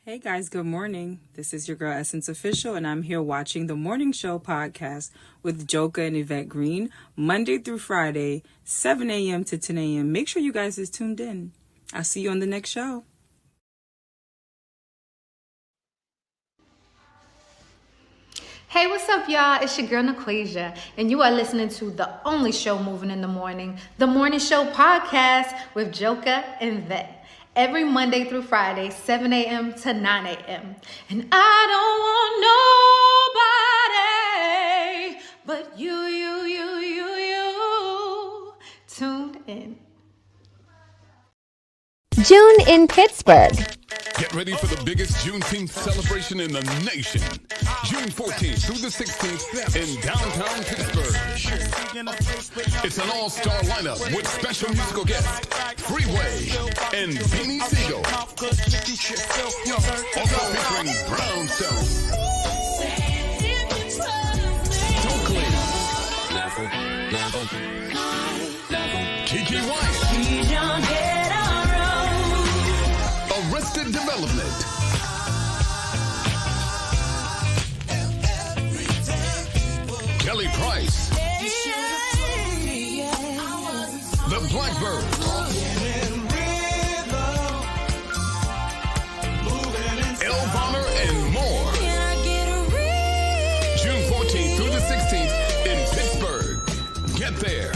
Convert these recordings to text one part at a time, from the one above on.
Hey guys, good morning. This is your girl Essence Official, and I'm here watching the Morning Show podcast with Joka and Yvette Green, Monday through Friday, 7 a.m. to 10 a.m. Make sure you guys is tuned in. I'll see you on the next show. Hey, what's up, y'all? It's your girl, Naquasia, and you are listening to the only show moving in the morning, the Morning Show podcast with Joka and Yvette. Every Monday through Friday, 7 a.m. to 9 a.m. And I don't want nobody but you tuned in. June in Pittsburgh. Get ready for the biggest Juneteenth celebration in the nation. June 14th through the 16th in downtown Pittsburgh. It's an all-star lineup with special musical guests, Freeway and Beanie Siegel. Also featuring Brownstone, Stokely, Kiki White, Arrested Development, Kelly Price, The Blackbirds, Elvana, and more. June 14th through the 16th in Pittsburgh. Get there.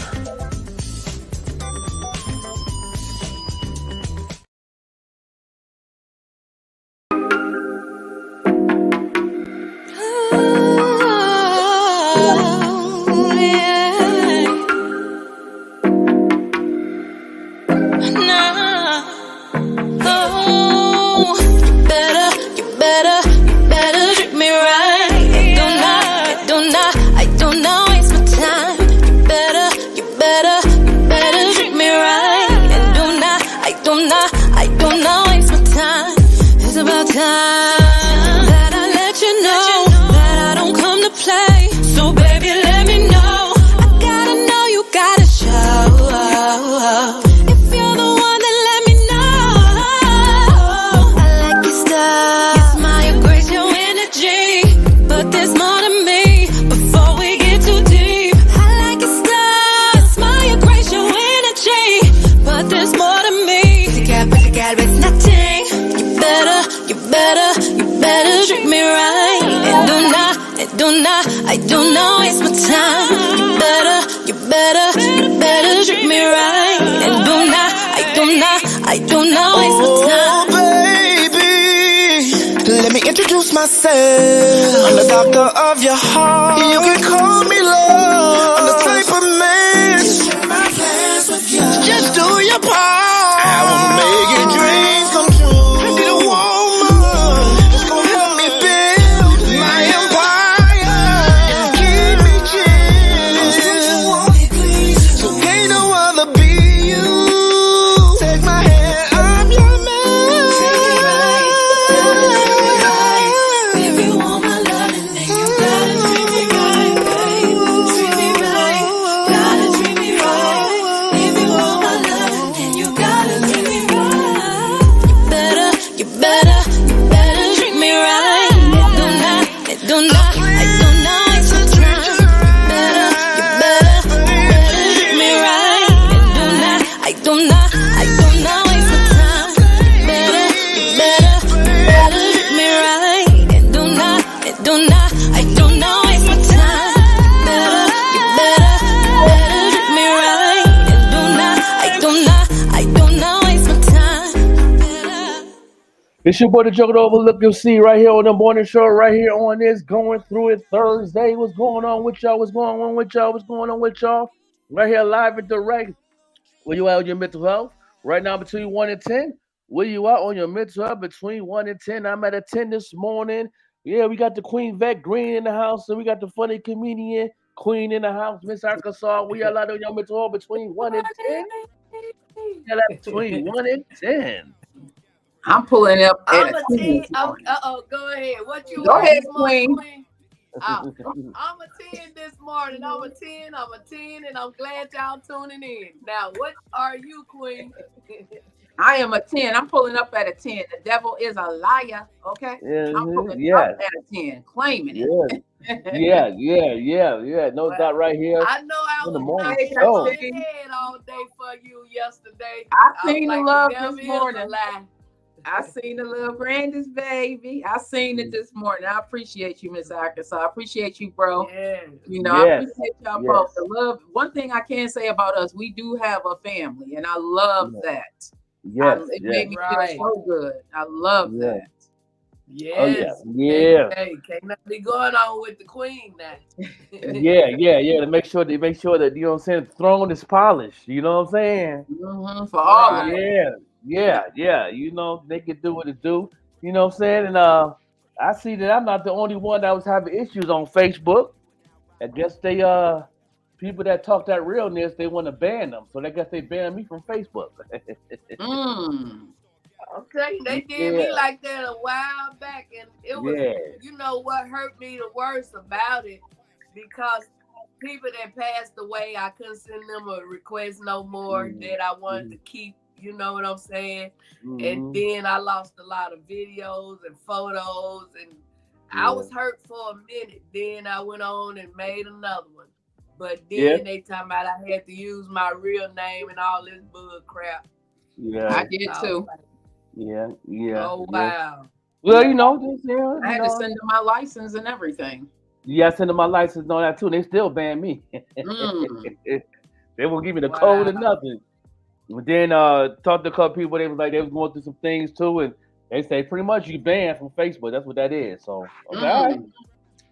I do not waste my time. You better treat me right. And I do not waste my time. Oh, baby, let me introduce myself. I'm the doctor of your heart. You can call me love. I'm the type of man. Just do your part. I will make your dreams come true. I need a woman that's gonna help me build my empire and keep me chill. So ain't no other be you. Take my hand, I'm your man. If you want my loving, then you gotta treat me right, babe. Treat me right, gotta treat me right. If you want my loving, then you gotta treat me right. You better treat me right. Do not waste my time. You better treat me right. I do not waste my time. You better treat me right. I do not waste my time. You better treat me right. I do not waste my time. It's your boy, the Joker Overlook. You'll see right here on the morning show, right here on this Going Through It Thursday. What's going on with y'all? What's going on with y'all? Right here, live and direct. Where you at on your mental health? Right now, between 1 and 10. Where you at on your mental health? Between 1 and 10. I'm at a 10 this morning. Yeah, we got the Queen Yvette Green in the house, and we got the funny comedian Queen in the house, Miss Arkansas. We are out on your mental health between 1 and 10. Yeah, that's between 1 and 10. I'm pulling up at I'm a a 10 10. this morning. Go ahead. What you Go want ahead, this morning, Queen. I'm a 10 this morning. I'm a 10, and I'm glad y'all tuning in. Now, what are you, Queen? I am a 10. I'm pulling up at a 10. The devil is a liar. Okay. I'm pulling up at a 10, claiming it. Yeah. No doubt right here. I know I in the was morning knocking show. on your head all day for you yesterday. I was seen the like, love devil this is a morning. lie. I seen the little Brandis baby. I seen it this morning. I appreciate you, Miss Arkansas. I appreciate you, bro. Yeah. You know, I Yes. appreciate y'all Yes. both. The love. One thing I can say about us, we do have a family, and I love that. Yes. It Yes. made me Right. feel so good. I love Yeah. that. Yes. Yeah. Hey, can't nothing be going on with the queen now. Yeah. To make sure that you know what I'm saying, the throne is polished. You know what I'm saying? For all of Right. them. Yeah. You know, they can do what it do. You know what I'm saying? And I see that I'm not the only one that was having issues on Facebook. I guess they people that talk that realness, they want to ban them. So I guess they banned me from Facebook. Okay, they did me Yeah. like that a while back, and it was, Yeah. you know what hurt me the worst about it, because people that passed away, I couldn't send them a request no more that I wanted to keep, you know what I'm saying? And then I lost a lot of videos and photos, and I was hurt for a minute. Then I went on and made another one. But then they talking about I had to use my real name and all this bull crap. Yeah. I did too. Yeah. Oh wow. Well, you know, just, I had to send them my license and everything. I sent them my license and all that too. And they still banned me. They won't give me the code or nothing. But then talked to a couple people. They was like they was going through some things too, and they say pretty much you banned from Facebook. That's what that is. So okay, all right.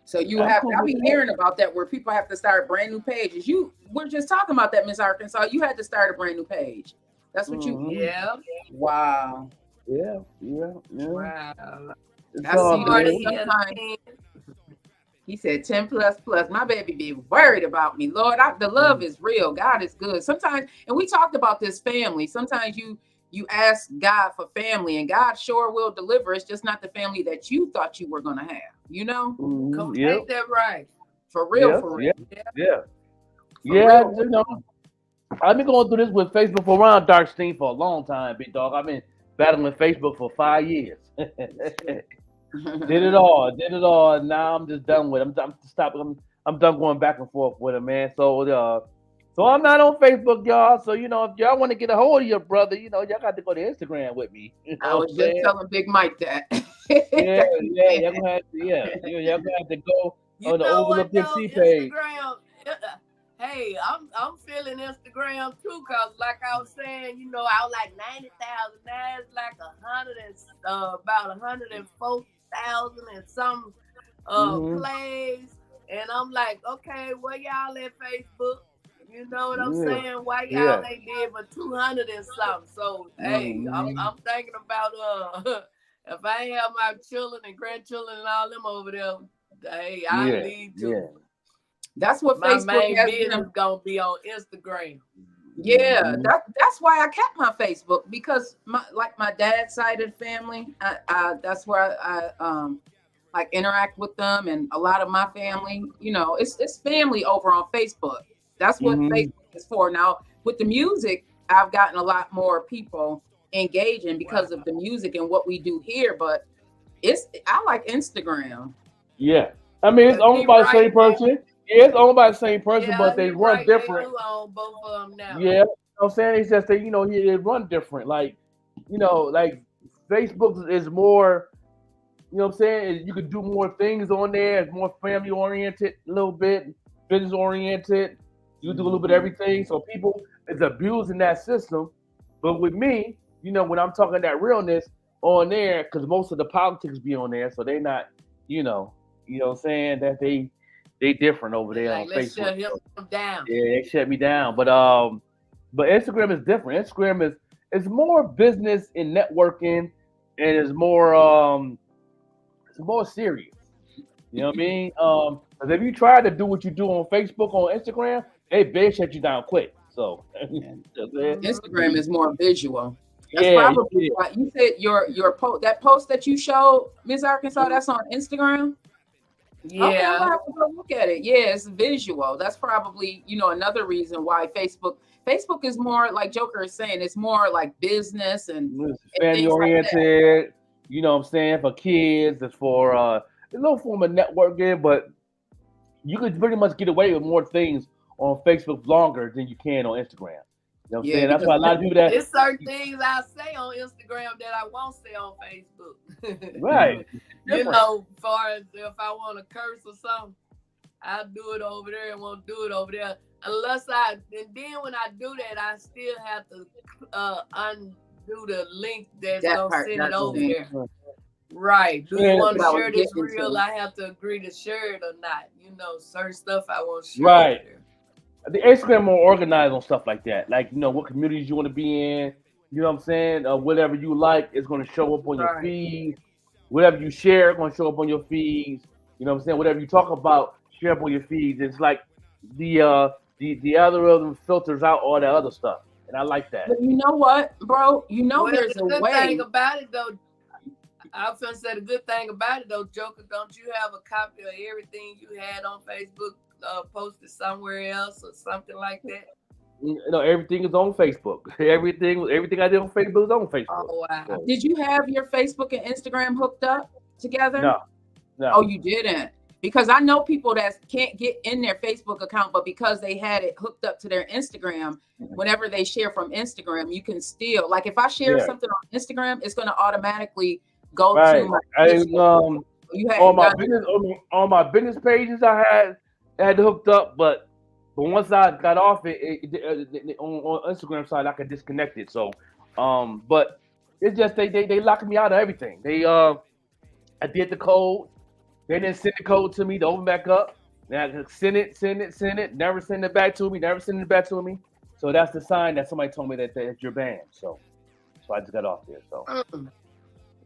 So you I'm have cool to, I with be that. hearing about that where people have to start brand new pages. We're just talking about that, Miss Arkansas. You had to start a brand new page. That's what you. Yeah. Wow. Yeah. Wow. It's I all see good. that sometimes. He said 10 plus. My baby be worried about me. Lord, the love is real. God is good. Sometimes, and we talked about this family. Sometimes you ask God for family, and God sure will deliver. It's just not the family that you thought you were gonna have. You know? Ain't that right? For real, for real. Yeah. real. You know, I've been going through this with Facebook for around Darkstein for a long time, big dog. I've been battling Facebook for 5 years. Did it all. Now I'm just done with it. I'm done going back and forth with it, man. So I'm not on Facebook, y'all. So you know, if y'all want to get a hold of your brother, you know, y'all got to go to Instagram with me. You know I was just telling Big Mike that. Y'all gonna have to go on the Overlook MC page. Instagram. Hey, I'm feeling Instagram too, cause like I was saying, you know, I was like 90,000. Now it's like about 104,000 and some plays, and I'm like, okay, where y'all at Facebook? You know what I'm saying? Why y'all ain't did but 200 and something? So hey, I'm thinking about if I ain't have my children and grandchildren and all them over there, hey, I need to. Yeah. That's what My Facebook main has business been. gonna be on Instagram. Yeah, that's why I kept my Facebook, because my dad's side of the family, that's where I like interact with them, and a lot of my family, you know, it's family over on Facebook. That's what Facebook is for. Now with the music, I've gotten a lot more people engaging because of the music and what we do here, but I like Instagram. Yeah, I mean it's owned by the same person. Yeah, it's owned by the same person, but they run different. They do own both of them now. Yeah, you know what I'm saying? It's just that, you know, they run different. Like, you know, like Facebook is more, you know what I'm saying? You can do more things on there. It's more family oriented, a little bit, business oriented. You do a little bit of everything. So people is abusing that system. But with me, you know, when I'm talking that realness on there, because most of the politics be on there, so they not, you know what I'm saying, that they different over there on Let's Facebook. shut him down. Yeah, they shut me down. But Instagram is different. Instagram is more business and networking, and it's more serious. You know what I mean? Because if you try to do what you do on Facebook, on Instagram, they shut you down quick. So Instagram is more visual. That's probably why you said your post that you showed, Miss Arkansas, that's on Instagram. Yeah, okay, I'm gonna have to go look at it. Yeah, it's visual. That's probably, you know, another reason why Facebook Facebook is more like Joker is saying. It's more like business and family things like that. oriented. You know what I'm saying? For kids, it's for a little form of networking, but you could pretty much get away with more things on Facebook longer than you can on Instagram. You know what I'm saying? That's why a lot of people that There's certain things I say on Instagram that I won't say on Facebook. right. You know, far as if I want to curse or something, I'll do it over there and won't do it over there. And then when I do that, I still have to undo the link that's going to send it over there. Right. Do you want to share this reel? I have to agree to share it or not. You know, certain stuff I won't share. Right. The Instagram more organized on stuff like that. Like, you know, what communities you want to be in. You know what I'm saying? Whatever you like is going to show up on your feed. Whatever you share is going to show up on your feeds. You know what I'm saying? Whatever you talk about, share up on your feeds. It's like the algorithm filters out all that other stuff. And I like that. But you know what, bro? You know there's a good way. thing about it, though. I was going to say the good thing about it, though, Joker, don't you have a copy of everything you had on Facebook posted somewhere else or something like that? You know, everything is on Facebook. Everything I did on Facebook is on Facebook. Oh, wow. So, Did you have your Facebook and Instagram hooked up together? no. Oh, you didn't? Because I know people that can't get in their Facebook account, but because they had it hooked up to their Instagram, whenever they share from Instagram, you can still, like if I share something on Instagram, it's going to automatically go to my Facebook. On my business pages I had hooked up, but once I got off it on Instagram side I could disconnect it. So but it's just they locked me out of everything. I did the code. They didn't send the code to me to open back up. Then I could send it, never send it back to me, So that's the sign that somebody told me that you're banned. So I just got off there. So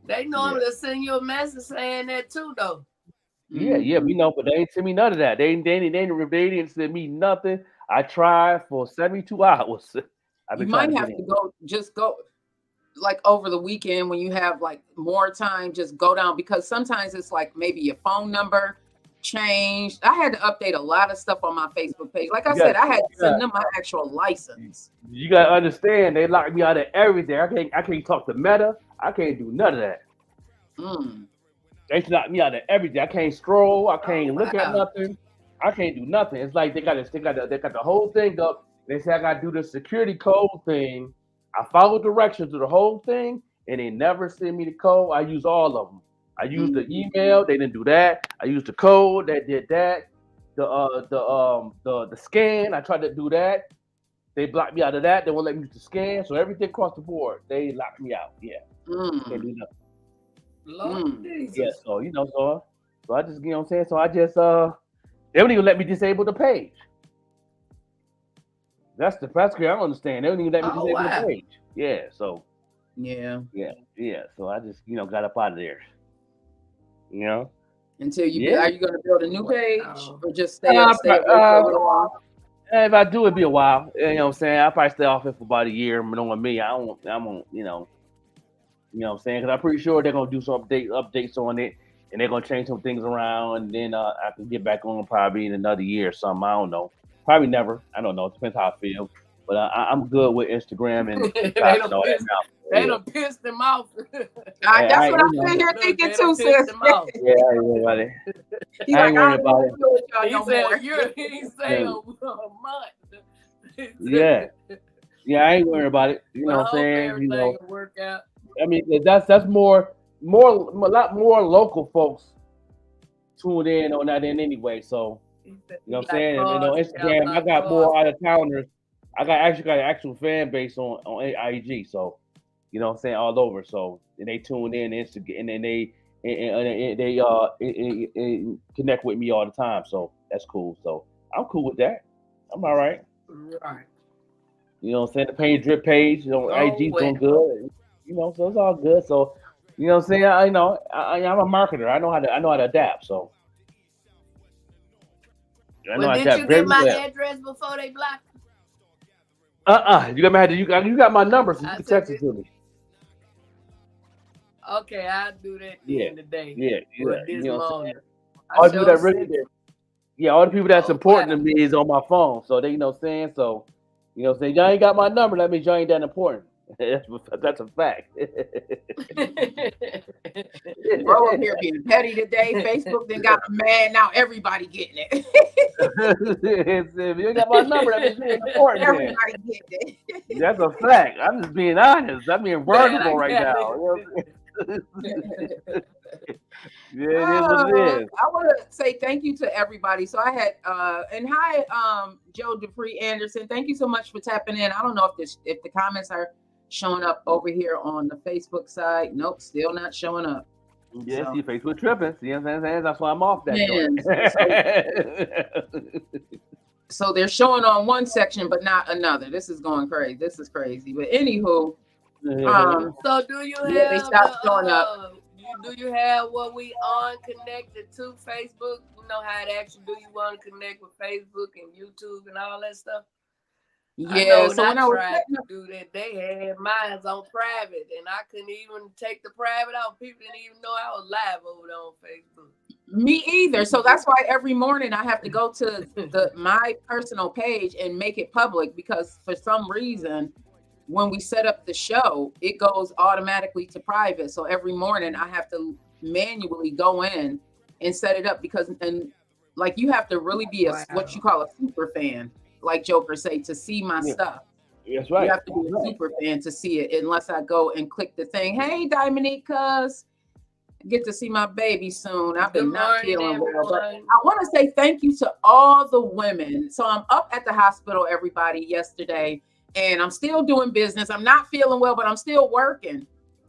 they normally send you a message saying that too, though. Yeah, we know, but they ain't send me none of that. They didn't send me nothing. I tried for 72 hours. You might have to go like over the weekend when you have like more time, just go down, because sometimes it's like maybe your phone number changed. I had to update a lot of stuff on my Facebook page. Like I said, I had to send them my actual license. You gotta understand, they locked me out of everything. I can't talk to Meta. I can't do none of that. They locked me out of everything. I can't scroll. I can't look at nothing. I can't do nothing. It's like they got the whole thing up. They say I gotta do the security code thing. I followed directions to the whole thing, and they never send me the code. I use all of them. I used the email. They didn't do that. I used the code. They did that. The scan. I tried to do that. They blocked me out of that. They won't let me use the scan. So everything across the board, they locked me out. Yeah. Can't do nothing. Lord Jesus. Yeah. So so I just, you know what I'm saying. So I just they don't even let me disable the page. That's the press I don't understand. They don't even let me disable the page. Yeah. So. Yeah. So I just, got up out of there. Until you are you going to build a new page or just stay? If I do, it'd be a while. You know what I'm saying? I'll probably stay off it for about a year. But on me, I won't. You know what I'm saying? Because I'm pretty sure they're gonna do some updates on it, and they're gonna change some things around, and then I can get back on probably in another year or something. I don't know. Probably never. I don't know. It depends how I feel. But I'm good with Instagram and they done pissed him off. That's what I'm sitting here thinking too, sis. Yeah, I ain't worried about it. I ain't worried about it. He said a month. Yeah, I ain't worried about it. You know what I'm saying? Everything will work out. I mean, that's a lot more local folks tuned in on that end anyway. So you know what I'm saying? And on Instagram, I got more out of towners. I got an actual fan base on IG. So you know what I'm saying, all over. So and they tune in and then they connect with me all the time. So that's cool. So I'm cool with that. I'm all right. Right. You know what I'm saying? The Pain Drip page, IG's doing good. So it's all good. So, you know what I'm saying? I'm a marketer. I know how to adapt. So did you get my address before they blocked me? You got my number, so you can text it to me. Okay, I'll do that in the day. Yeah. You know what I'm saying? All the people that really did. Yeah, all the people that's important to me is on my phone. So they, you know what I'm saying? So You know, say y'all ain't got my number. That means y'all ain't that important. That's a fact. Bro up here being petty today. Facebook then got him mad. Now everybody getting it. If you ain't got my number, that means you ain't important. Then. Everybody getting it. That's a fact. I'm just being honest. I'm being vertical right now. Yeah, it is what it is. I want to say thank you to everybody. So I had and hi Joe Dupree Anderson. Thank you so much for tapping in. I don't know if the comments are showing up over here on the Facebook side. Nope, still not showing up. Yeah, So- see, Facebook tripping. See what I'm saying? That's why I'm off that joint. So they're showing on one section but not another. This is going crazy. This is crazy. But anywho, So do you have? Yeah, they stopped showing up. Do you have what we on connected to Facebook? You know how it actually do you want to connect with Facebook and YouTube and all that stuff? I know yeah. So when I was tried setting to up, do that, they had mine on private, and I couldn't even take the private out. People didn't even know I was live over there on Facebook. me either. So that's why every morning I have to go to my personal page and make it public, because for some reason when we set up the show, it goes automatically to private. So every morning I have to manually go in and set it up, because and like you have to really be what you call a super fan, like Joker say, to see my stuff. That's right. You have to be a super fan to see it, unless I go and click the thing. Hey, Dominique, cuz get to see my baby soon. I've been Good not morning, feeling well, but everyone. I want to say thank you to all the women. So I'm up at the hospital, everybody, yesterday, and I'm still doing business. I'm not feeling well, but I'm still working.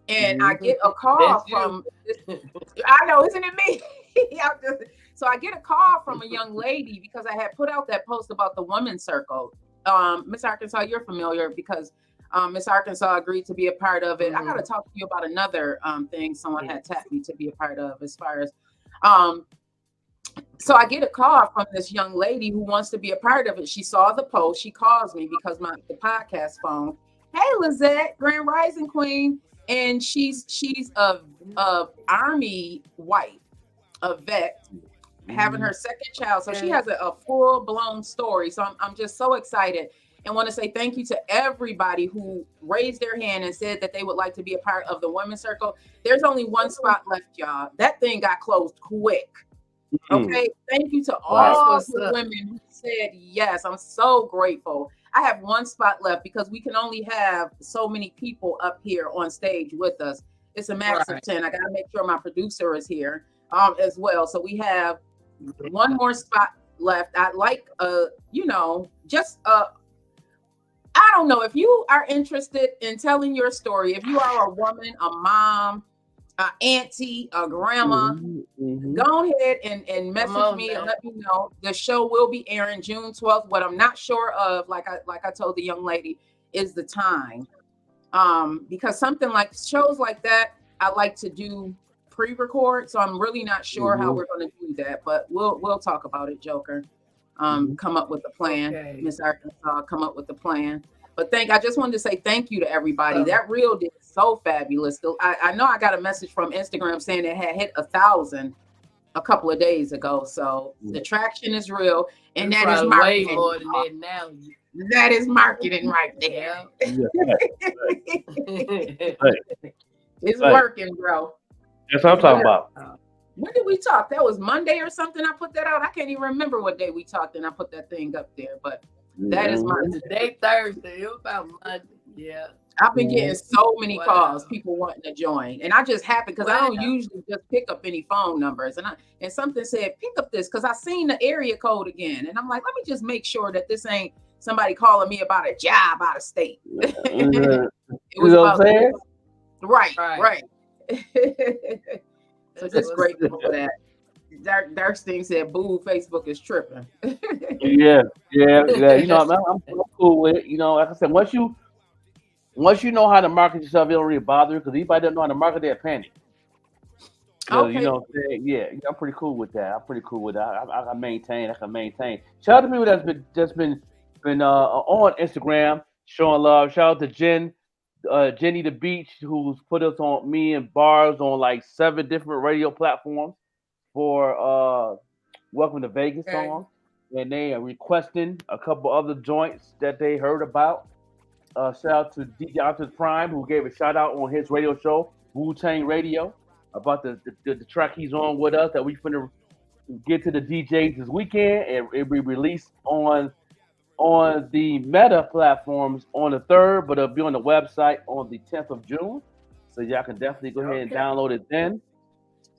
And I get a call That's from, I know, isn't it me? So I get a call from a young lady because I had put out that post about the women's circle. Miss Arkansas, you're familiar because Miss Arkansas agreed to be a part of it. I got to talk to you about another thing someone had tapped me to be a part of, as far as so I get a call from this young lady who wants to be a part of it. She saw the post. She calls me because the podcast phone. Hey, Lizette, Grand Rising Queen, and she's a Army wife, a vet, having her second child. So she has a full blown story. So I'm just so excited and want to say thank you to everybody who raised their hand and said that they would like to be a part of the Women's Circle. There's only one spot left, y'all. That thing got closed quick. Okay, thank you to all the women who said yes. I'm so grateful. I have one spot left because we can only have so many people up here on stage with us. It's a max of 10. I got to make sure my producer is here as well. So we have one more spot left. I'd like, just I don't know if you are interested in telling your story. If you are a woman, a mom, an auntie, a grandma, go ahead and message me and let me know. The show will be airing June 12th. What I'm not sure of, like I told the young lady, is the time. Because something like shows like that, I like to do pre-record. So I'm really not sure how we're going to do that, but we'll talk about it, Joker. Come up with a plan. Miss Arkansas, come up with a plan. But I just wanted to say thank you to everybody. That reel did so fabulous. I know I got a message from Instagram saying it had hit 1,000 a couple of days ago. So the traction is real, and that is marketing. Way more than that now. That is marketing right there. It's working, bro. That's what I'm talking about. When did we talk? That was Monday or something. I put that out. I can't even remember what day we talked, and I put that thing up there. But that is my today, Thursday. It was about Monday. Yeah. I've been getting so many calls, people wanting to join, and I just happened because I don't usually just pick up any phone numbers, and something said pick up this because I seen the area code again, and I'm like, let me just make sure that this ain't somebody calling me about a job out of state. It was about right. So just grateful for that. Dark Sting said, "Boo, Facebook is tripping." yeah. You know, I'm cool with it. You know, like I said, once you know how to market yourself, it don't really bother you because anybody that know how to market, they'll panic. So, you know what I'm saying? Yeah, I'm pretty cool with that. I can maintain. Shout out to people that's been on Instagram showing love. Shout out to Jenny the Beach, who's put us on me and Bars on like 7 different radio platforms for Welcome to Vegas song. and they are requesting a couple other joints that they heard about. Shout out to DJ Optimus Prime, who gave a shout out on his radio show, Wu Tang Radio, about the track he's on with us that we finna get to the DJs this weekend, and it'll be released on the Meta platforms on the 3rd, but it'll be on the website on the 10th of June. So y'all can definitely go ahead and download it then.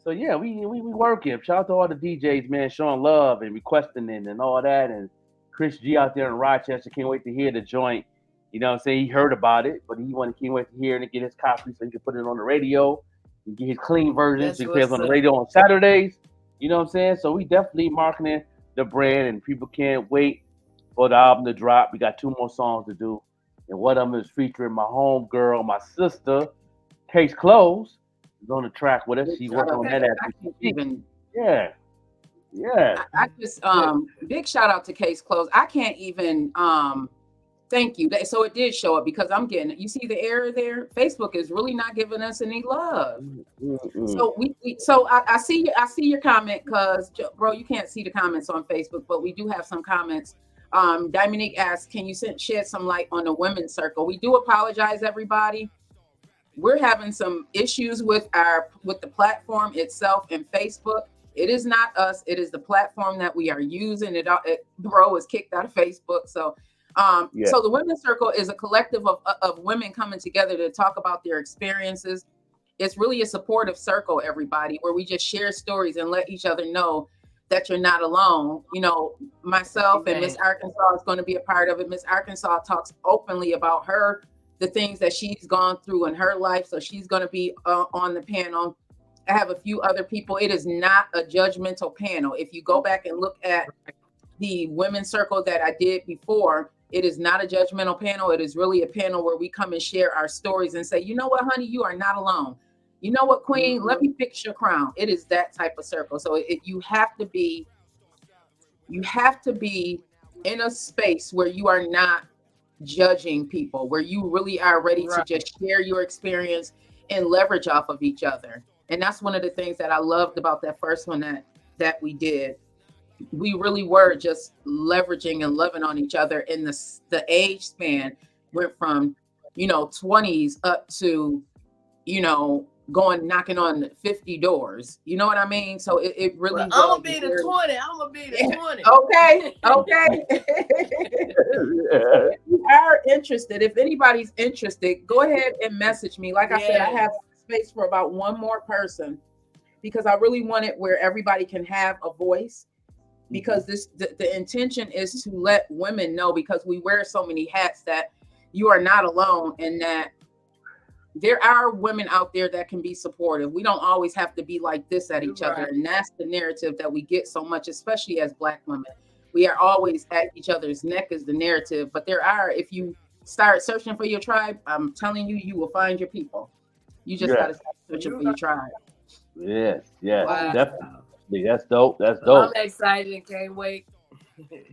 So yeah, we working. Shout out to all the DJs, man, showing love and requesting it and all that. And Chris G out there in Rochester can't wait to hear the joint. You know what I'm saying? He heard about it, but can't wait to hear it and get his copy so he can put it on the radio and get his clean version so he plays on the radio on Saturdays. You know what I'm saying? So we definitely marketing the brand, and people can't wait for the album to drop. We got 2 more songs to do, and one of them is featuring my home girl, my sister, Case Close, is on the track with us. She's working on that I just big shout out to Case Close. I can't even thank you. So it did show up because I'm getting it. You see the error there? Facebook is really not giving us any love. So I see your comment, because bro, you can't see the comments on Facebook, but we do have some comments. Dominique asks, can you shed some light on the women's circle? We do apologize, everybody. We're having some issues with the platform itself and Facebook. It is not us. It is the platform that we are using. Bro is kicked out of Facebook. So so the Women's Circle is a collective of women coming together to talk about their experiences. It's really a supportive circle, everybody, where we just share stories and let each other know that you're not alone. You know, myself and Miss Arkansas is going to be a part of it. Miss Arkansas talks openly about the things that she's gone through in her life. So she's going to be on the panel. I have a few other people. It is not a judgmental panel. If you go back and look at the Women's Circle that I did before, it is not a judgmental panel. It is really a panel where we come and share our stories and say, you know what, honey, you are not alone. You know what, queen, let me fix your crown. It is that type of circle. So you have to be in a space where you are not judging people, where you really are ready to just share your experience and leverage off of each other. And that's one of the things that I loved about that first one that we did. We really were just leveraging and loving on each other. In the age span went from 20s up to going knocking on 50 doors. You know what I mean? So it really. Well, I'm gonna be the 20. I'm gonna be the 20. Okay. If you are interested, if anybody's interested, go ahead and message me. Like I said, I have space for about one more person, because I really want it where everybody can have a voice. Because the intention is to let women know, because we wear so many hats, that you are not alone, and that there are women out there that can be supportive. We don't always have to be like this at each other. And that's the narrative that we get so much, especially as Black women. We are always at each other's neck is the narrative. But if you start searching for your tribe, I'm telling you, you will find your people. You just got to start searching for your tribe. Yes, definitely. That's dope. I'm excited and can't wait.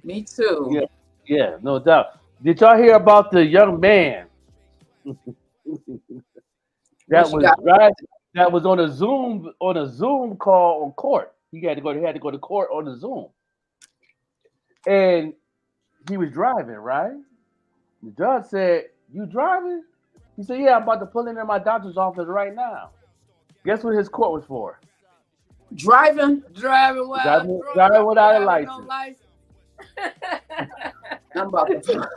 Me too. Yeah, no doubt. Did y'all hear about the young man that was on a Zoom call on court? He had to go to court on the Zoom, and he was driving. Right? The judge said, "You driving?" He said, "Yeah, I'm about to pull into my doctor's office right now." Guess what his court was for? Driving without a license. I'm about to.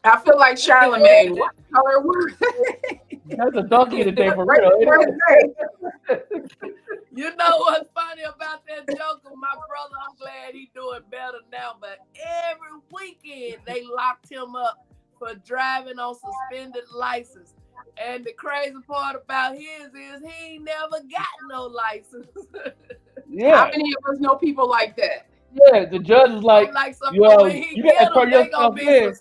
I feel like Charlemagne. What color was That's a donkey today for real. You know what's funny about that Joker? My brother, I'm glad he's doing better now, but every weekend they locked him up for driving on suspended license. And the crazy part about his is he ain't never got no license. Yeah. How many of us know people like that? Yeah, the judge is like, yo, you gotta turn yourself in.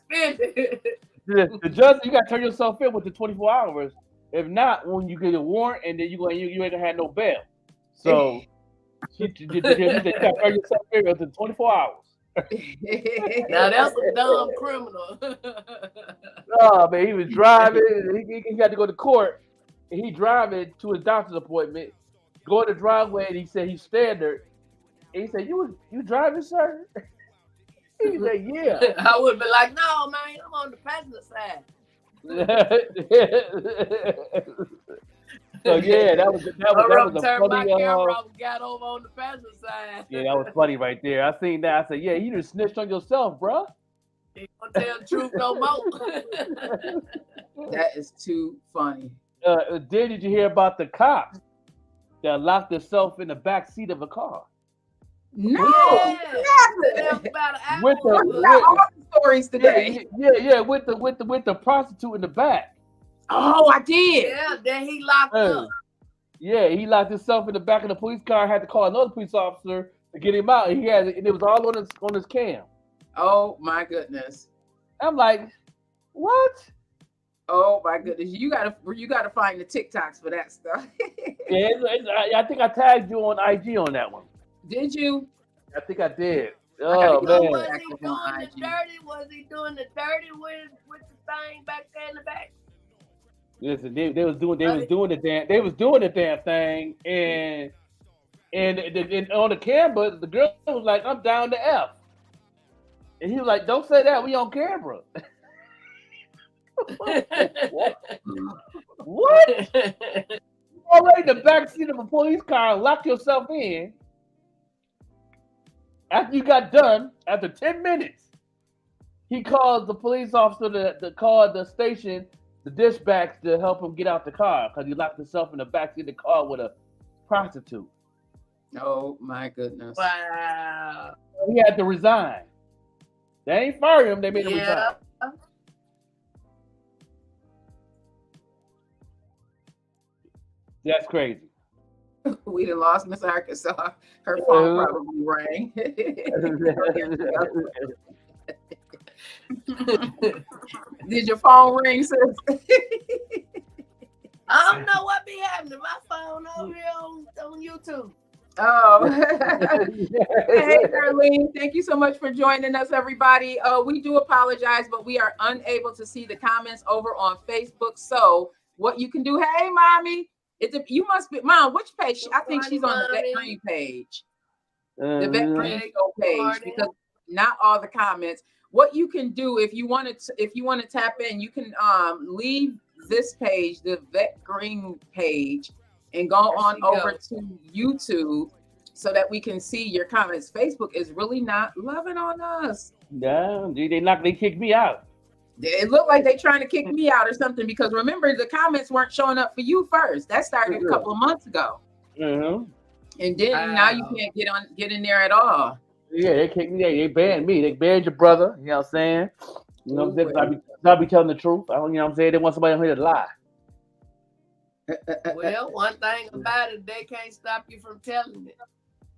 The judge, you gotta turn yourself in within 24 hours. If not, when you get a warrant, and then you ain't gonna have no bail. So you gotta turn yourself in within 24 hours. Now that's a dumb criminal. Oh man, he was driving. He got to go to court, and he driving to his doctor's appointment. Go in the driveway, and he said he's standard. And he said, "You driving, sir?" He said, "Yeah." I would be like, no, man, I'm on the passenger side. So yeah, that was a Turned my funny. camera off and got over on the passenger side. Yeah, that was funny right there. I seen that. I said, "Yeah, you just snitched on yourself, bro." You don't tell the truth no more. That is too funny. Then did you hear about the cops that locked themselves in the back seat of a car? No, About an hour With the- we got all the stories today. Yeah, with the prostitute in the back. Oh, I did. Yeah, then he locked up. Yeah, he locked himself in the back of the police car. Had to call another police officer to get him out. And it was all on his cam. Oh my goodness. I'm like, what? Oh my goodness. You gotta find the TikToks for that stuff. Yeah, I think I tagged you on IG on that one. Did you? I think I did. gotta Oh get So man. was Back he up doing on the IG. dirty? Was he doing the dirty with the thing back there in the back? Listen, they was doing the damn thing, and on the camera, the girl was like, "I'm down to F," and he was like, "Don't say that, we on camera." What? You already in the back seat of a police car, lock yourself in. After you got done, after 10 minutes, he calls the police officer to call the station, the dispatch, to help him get out the car because he locked himself in the back seat of the car with a prostitute. Oh my goodness. Wow. He had to resign. They ain't fire him, they made him resign. That's crazy. We done lost Miss Arkansas. Her phone probably rang. Did your phone ring, sis? I don't know what be happening. My phone over here on YouTube. Oh. Hey, Darlene, thank you so much for joining us, everybody. We do apologize, but we are unable to see the comments over on Facebook. So what you can do, hey, mommy, you must be, Mom, which page? I think she's on the Vet Green page. The Vet Green Show page, because not all the comments. What you can do if you want to tap in, you can leave this page, the Vet Green page, and go on over to YouTube so that we can see your comments. Facebook is really not loving on us. Yeah, they kicked me out. It looked like they're trying to kick me out or something, because remember, the comments weren't showing up for you first. That started a couple of months ago. Mm-hmm. And then now you can't get in there at all. Yeah, they kicked me. They banned me. They banned your brother. You know what I'm saying? You know what I'm saying? I'll be telling the truth. You know what I'm saying? They want somebody on here to lie. Well, one thing about it, they can't stop you from telling it.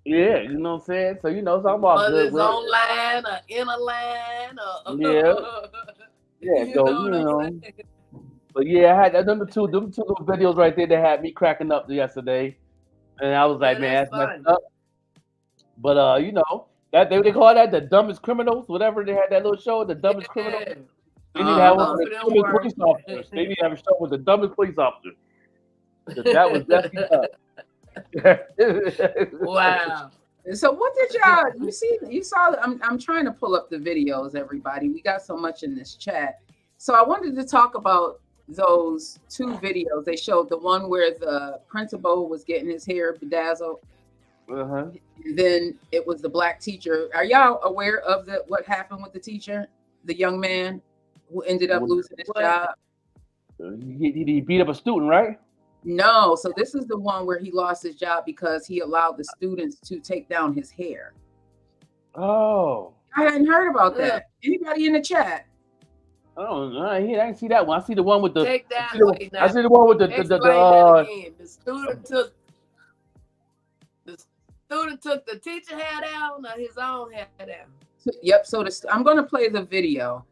Yeah, you know what I'm saying? So, you know, so I'm all Whether good it's with it. online or in a line or Yeah, you so, know you what I'm know. saying? But yeah, I had them two little videos right there that had me cracking up yesterday. And I was like, Yeah, man, that's that's messed up. But, you know, that they call that the dumbest criminals, whatever. They had that little show, the dumbest criminals. They need to have one with the dumbest police officers. They need to have a show with the dumbest police officers. 'Cause that was definitely tough. Wow. So what did y'all you saw I'm trying to pull up the videos, everybody. We got so much in this chat. So I wanted to talk about those two videos. They showed the one where the principal was getting his hair bedazzled. Uh-huh. And then it was the black teacher. Are y'all aware of what happened with the teacher, the young man who ended up losing his job? He beat up a student, right? No, so this is the one where he lost his job because he allowed the students to take down his hair. Oh. I hadn't heard about that. Anybody in the chat? Oh, I didn't see that one. I see the one with the. Take down. I see the one with the. Explain that again. The student took the teacher hair down or his own hair down. Yep. So I'm going to play the video.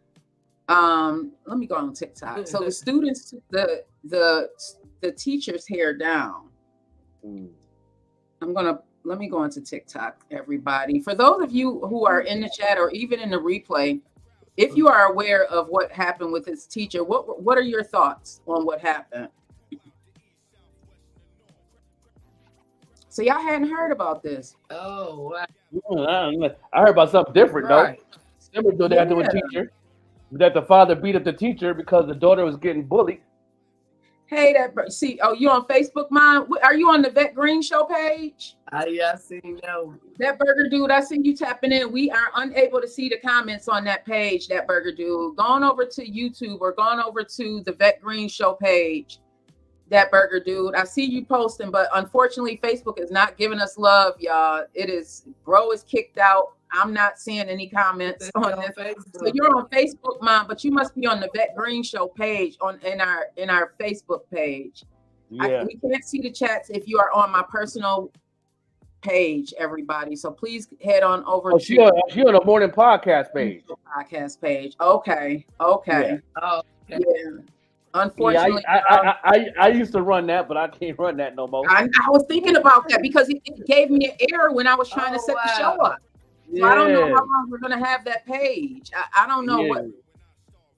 Let me go on TikTok. So the students took the teacher's hair down. Let me go into TikTok, everybody. For those of you who are in the chat or even in the replay, if you are aware of what happened with his teacher, what are your thoughts on what happened? So y'all hadn't heard about this. Oh, wow. I heard about something different Right. though. Similar to that to a Yeah. teacher, that the father beat up the teacher because the daughter was getting bullied. Hey, see, oh, you on Facebook, Mom? Are you on the Vet Green Show page? Yeah, I seen that one. That burger dude, I see you tapping in. We are unable to see the comments on that page, that burger dude. Gone over to YouTube or gone over to the Vet Green Show page, that burger dude. I see you posting, but unfortunately, Facebook is not giving us love, y'all. It is, bro is kicked out. I'm not seeing any comments on this. So you're on Facebook, Mom, but you must be on the Vet Green Show page in our Facebook page. Yeah. We can't see the chats if you are on my personal page, everybody. So please head on over Oh, she on the morning podcast page. Podcast page. Okay. Oh, Yeah. Yeah, Unfortunately, I used to run that, but I can't run that no more. I was thinking about that because it gave me an error when I was trying to set the show up. So I don't know how long we're gonna have that page. I don't know what.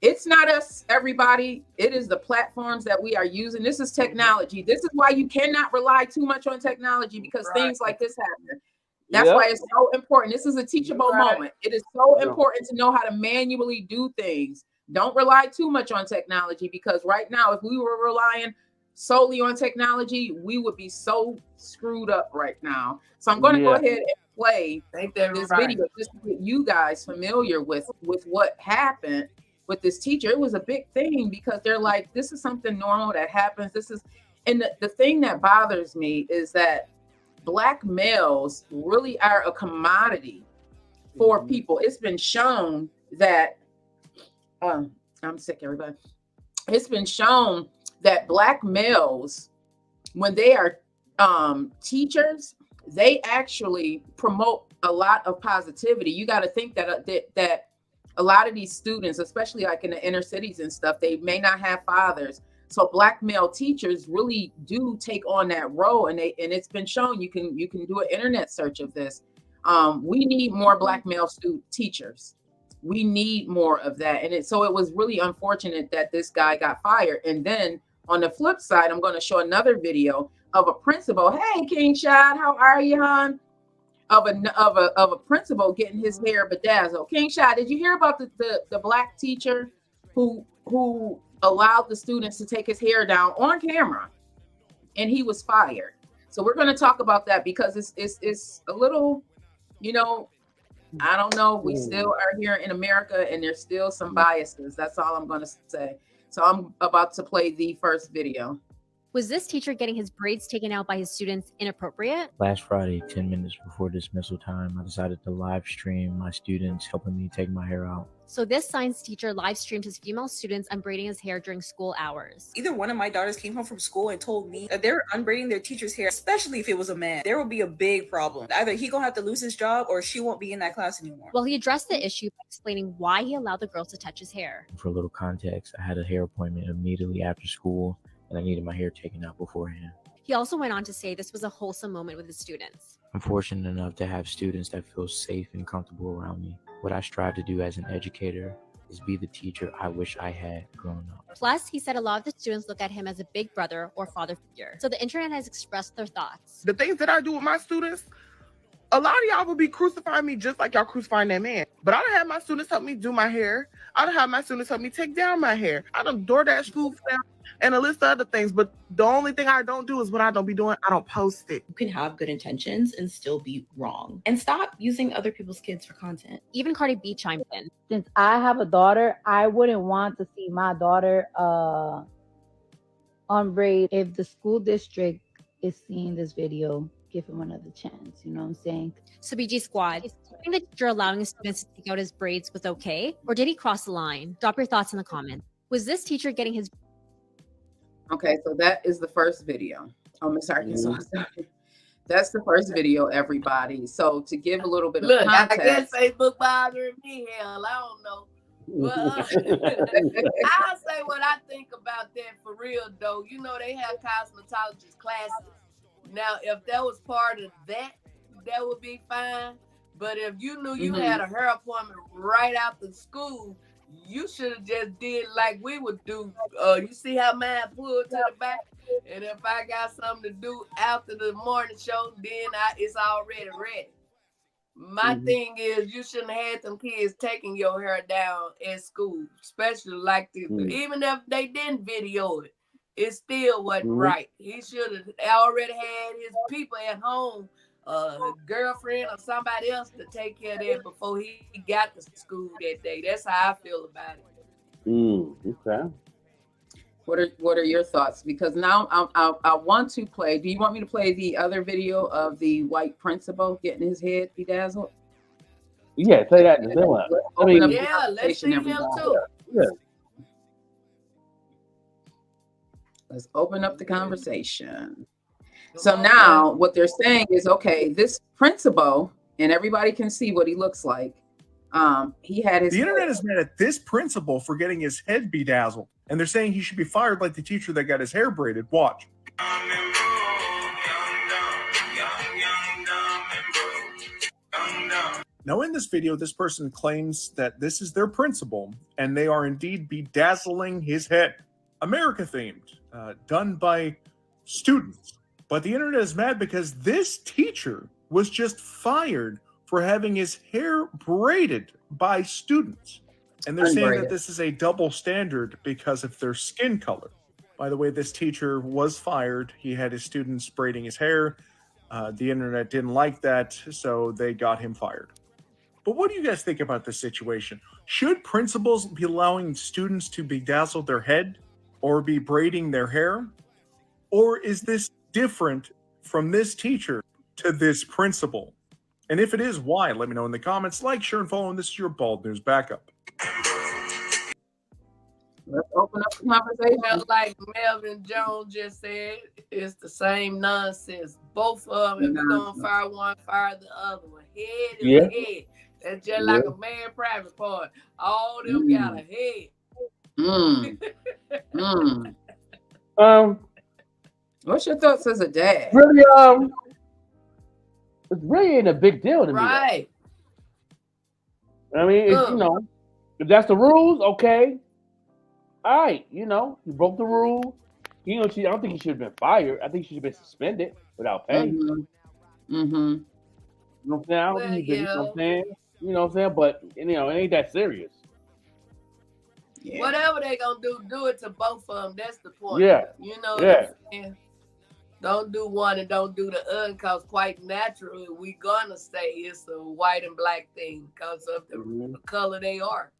It's not us, everybody. It is the platforms that we are using. This is technology. This is why you cannot rely too much on technology because things like this happen. That's why it's so important. This is a teachable moment. It is so important to know how to manually do things. Don't rely too much on technology because right now, if we were relying solely on technology, we would be so screwed up right now. So I'm going to go ahead and play this video just to get you guys familiar with what happened with this teacher. It was a big thing because they're like, this is something normal that happens. And the thing that bothers me is that Black males really are a commodity for people. It's been shown that, I'm sick, everybody. It's been shown that Black males, when they are teachers, they actually promote a lot of positivity. You got to think that that a lot of these students, especially like in the inner cities and stuff, they may not have fathers. So Black male teachers really do take on that role, and it's been shown. You can do an internet search of this. We need more Black male teachers. We need more of that, and so it was really unfortunate that this guy got fired. And then on the flip side, I'm going to show another video of a principal. Hey, King Shad, how are you, hon? Of a principal getting his hair bedazzled. King Shad, did you hear about the Black teacher who allowed the students to take his hair down on camera, and he was fired? So we're going to talk about that because it's a little, I don't know. We still are here in America, and there's still some biases. That's all I'm going to say. So I'm about to play the first video. Was this teacher getting his braids taken out by his students inappropriate? Last Friday, 10 minutes before dismissal time, I decided to live stream my students helping me take my hair out. So this science teacher live streamed his female students unbraiding his hair during school hours. Either one of my daughters came home from school and told me that they're unbraiding their teacher's hair, especially if it was a man. There will be a big problem. Either he gonna have to lose his job or she won't be in that class anymore. Well, he addressed the issue by explaining why he allowed the girls to touch his hair. For a little context, I had a hair appointment immediately after school, and I needed my hair taken out beforehand. He also went on to say this was a wholesome moment with his students. I'm fortunate enough to have students that feel safe and comfortable around me. What I strive to do as an educator is be the teacher I wish I had grown up. Plus, he said a lot of the students look at him as a big brother or father figure. So the internet has expressed their thoughts. The things that I do with my students, a lot of y'all will be crucifying me just like y'all crucifying that man. But I done have my students help me do my hair. I done have my students help me take down my hair. I done DoorDash food for them and a list of other things. But the only thing I don't do is what I don't be doing, I don't post it. You can have good intentions and still be wrong. And stop using other people's kids for content. Even Cardi B chimed in. Since I have a daughter, I wouldn't want to see my daughter on braid. If the school district is seeing this video, give him another chance. You know what I'm saying? So BG Squad, is the teacher allowing his students to take out his braids was okay? Or did he cross the line? Drop your thoughts in the comments. Was this teacher getting his... Okay, so that is the first video. Oh, Miss Arkansas. That's the first video, everybody. So to give a little bit of context. I guess Facebook bothering me. Hell, I don't know. But I'll say what I think about that for real, though. They have cosmetologist classes. Now, if that was part of that would be fine. But if you knew you had a hair appointment right after school, you should have just did like we would do. You see how mine pulled to the back? And if I got something to do after the morning show, then it's already ready. My thing is, you shouldn't have had them kids taking your hair down at school, especially like this. Even if they didn't video it, it still wasn't right. He should have already had his people at home, girlfriend or somebody else to take care of that before he got to school that day. That's how I feel about it. Okay. What are your thoughts? Because now I want to play. Do you want me to play the other video of the white principal getting his head bedazzled? Yeah, play that. Let's see him too. Yeah. Let's open up the conversation. So now what they're saying is, okay, this principal, and everybody can see what he looks like. He had his. The internet is mad at this principal for getting his head bedazzled, and they're saying he should be fired like the teacher that got his hair braided. Watch. Now, in this video, this person claims that this is their principal, and they are indeed bedazzling his head. America themed, done by students. But the internet is mad because this teacher was just fired for having his hair braided by students. And they're saying that this is a double standard because of their skin color. By the way, this teacher was fired. He had his students braiding his hair. The internet didn't like that, so they got him fired. But what do you guys think about this situation? Should principals be allowing students to bedazzle their head or be braiding their hair? Or is this different from this teacher to this principal? And if it is, why? Let me know in the comments. Like, share, and follow. And this is your Bald News Backup. Let's open up the conversation. Well, like Melvin Jones just said, it's the same nonsense. Both of them, if you're going to fire one, fire the other one. Head is a head. That's just like a man private part. All them got a head. What's your thoughts as a dad? Really, it really ain't a big deal to me. Right. I mean, it's, you know, if that's the rules, okay. All right, you know, he broke the rule. You know, I don't think he should have been fired. I think he should have been suspended without pay. You know what I'm saying? I don't think he did, you know what I'm saying? You know what I'm saying? But, you know, it ain't that serious. Yeah. Whatever they gonna do it to both of them. That's the point. Yeah. You know what Yeah. I'm saying? Don't do one and don't do the other, because quite naturally we gonna say it's a white and black thing because of the color they are.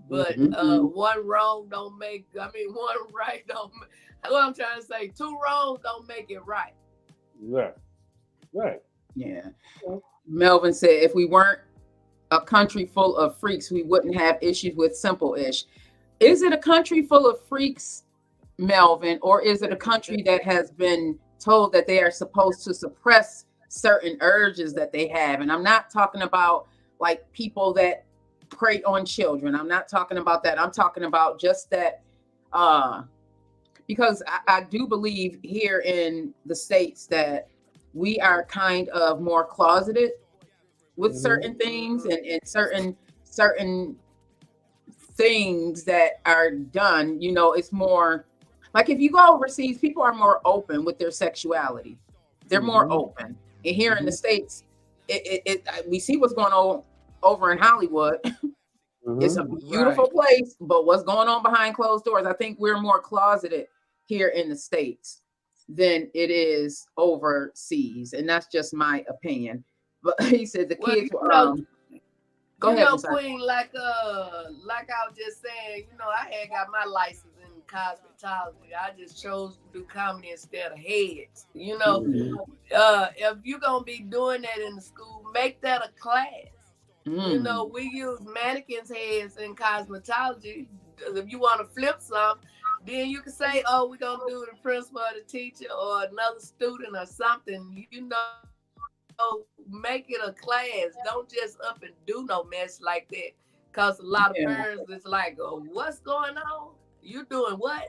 But one wrong don't make, one right don't make, what I'm trying to say, two wrongs don't make it right. Yeah. Right. Yeah. Melvin said, if we weren't a country full of freaks, we wouldn't have issues with Simple-ish. Is it a country full of freaks, Melvin, or is it a country that has been told that they are supposed to suppress certain urges that they have? And I'm not talking about like people that prey on children. I'm not talking about that. I'm talking about just that, because I do believe here in the States that we are kind of more closeted with certain things and certain things that are done. You know, it's more like if you go overseas, people are more open with their sexuality. They're more open. And here in the States, we see what's going on over in Hollywood. It's a beautiful place, but what's going on behind closed doors? I think we're more closeted here in the States than it is overseas. And that's just my opinion. But he said the kids were go ahead. Queen, like I was just saying, you know, I had got my license in cosmetology. I just chose to do comedy instead of heads. You know, if you're gonna be doing that in the school, make that a class. You know, we use mannequins' heads in cosmetology. If you want to flip some, then you can say, oh, we're gonna do the principal or the teacher or another student or something. You know, make it a class. Don't just up and do no mess like that. Because a lot of parents is like, oh, what's going on? You doing what?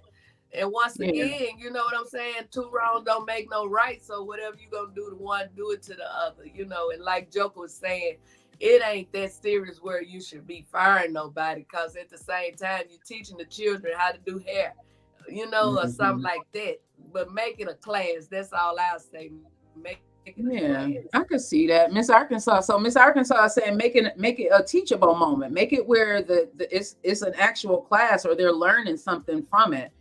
And once again, you know what I'm saying? Two wrongs don't make no right. So whatever you gonna do to one, do it to the other. You know, and like Joker was saying, it ain't that serious where you should be firing nobody, because at the same time you're teaching the children how to do hair, or something like that. But make it a class. That's all I'll say. Make it a class. I could see that, Miss Arkansas. So Miss Arkansas is saying make it a teachable moment. Make it where it's an actual class, or they're learning something from it.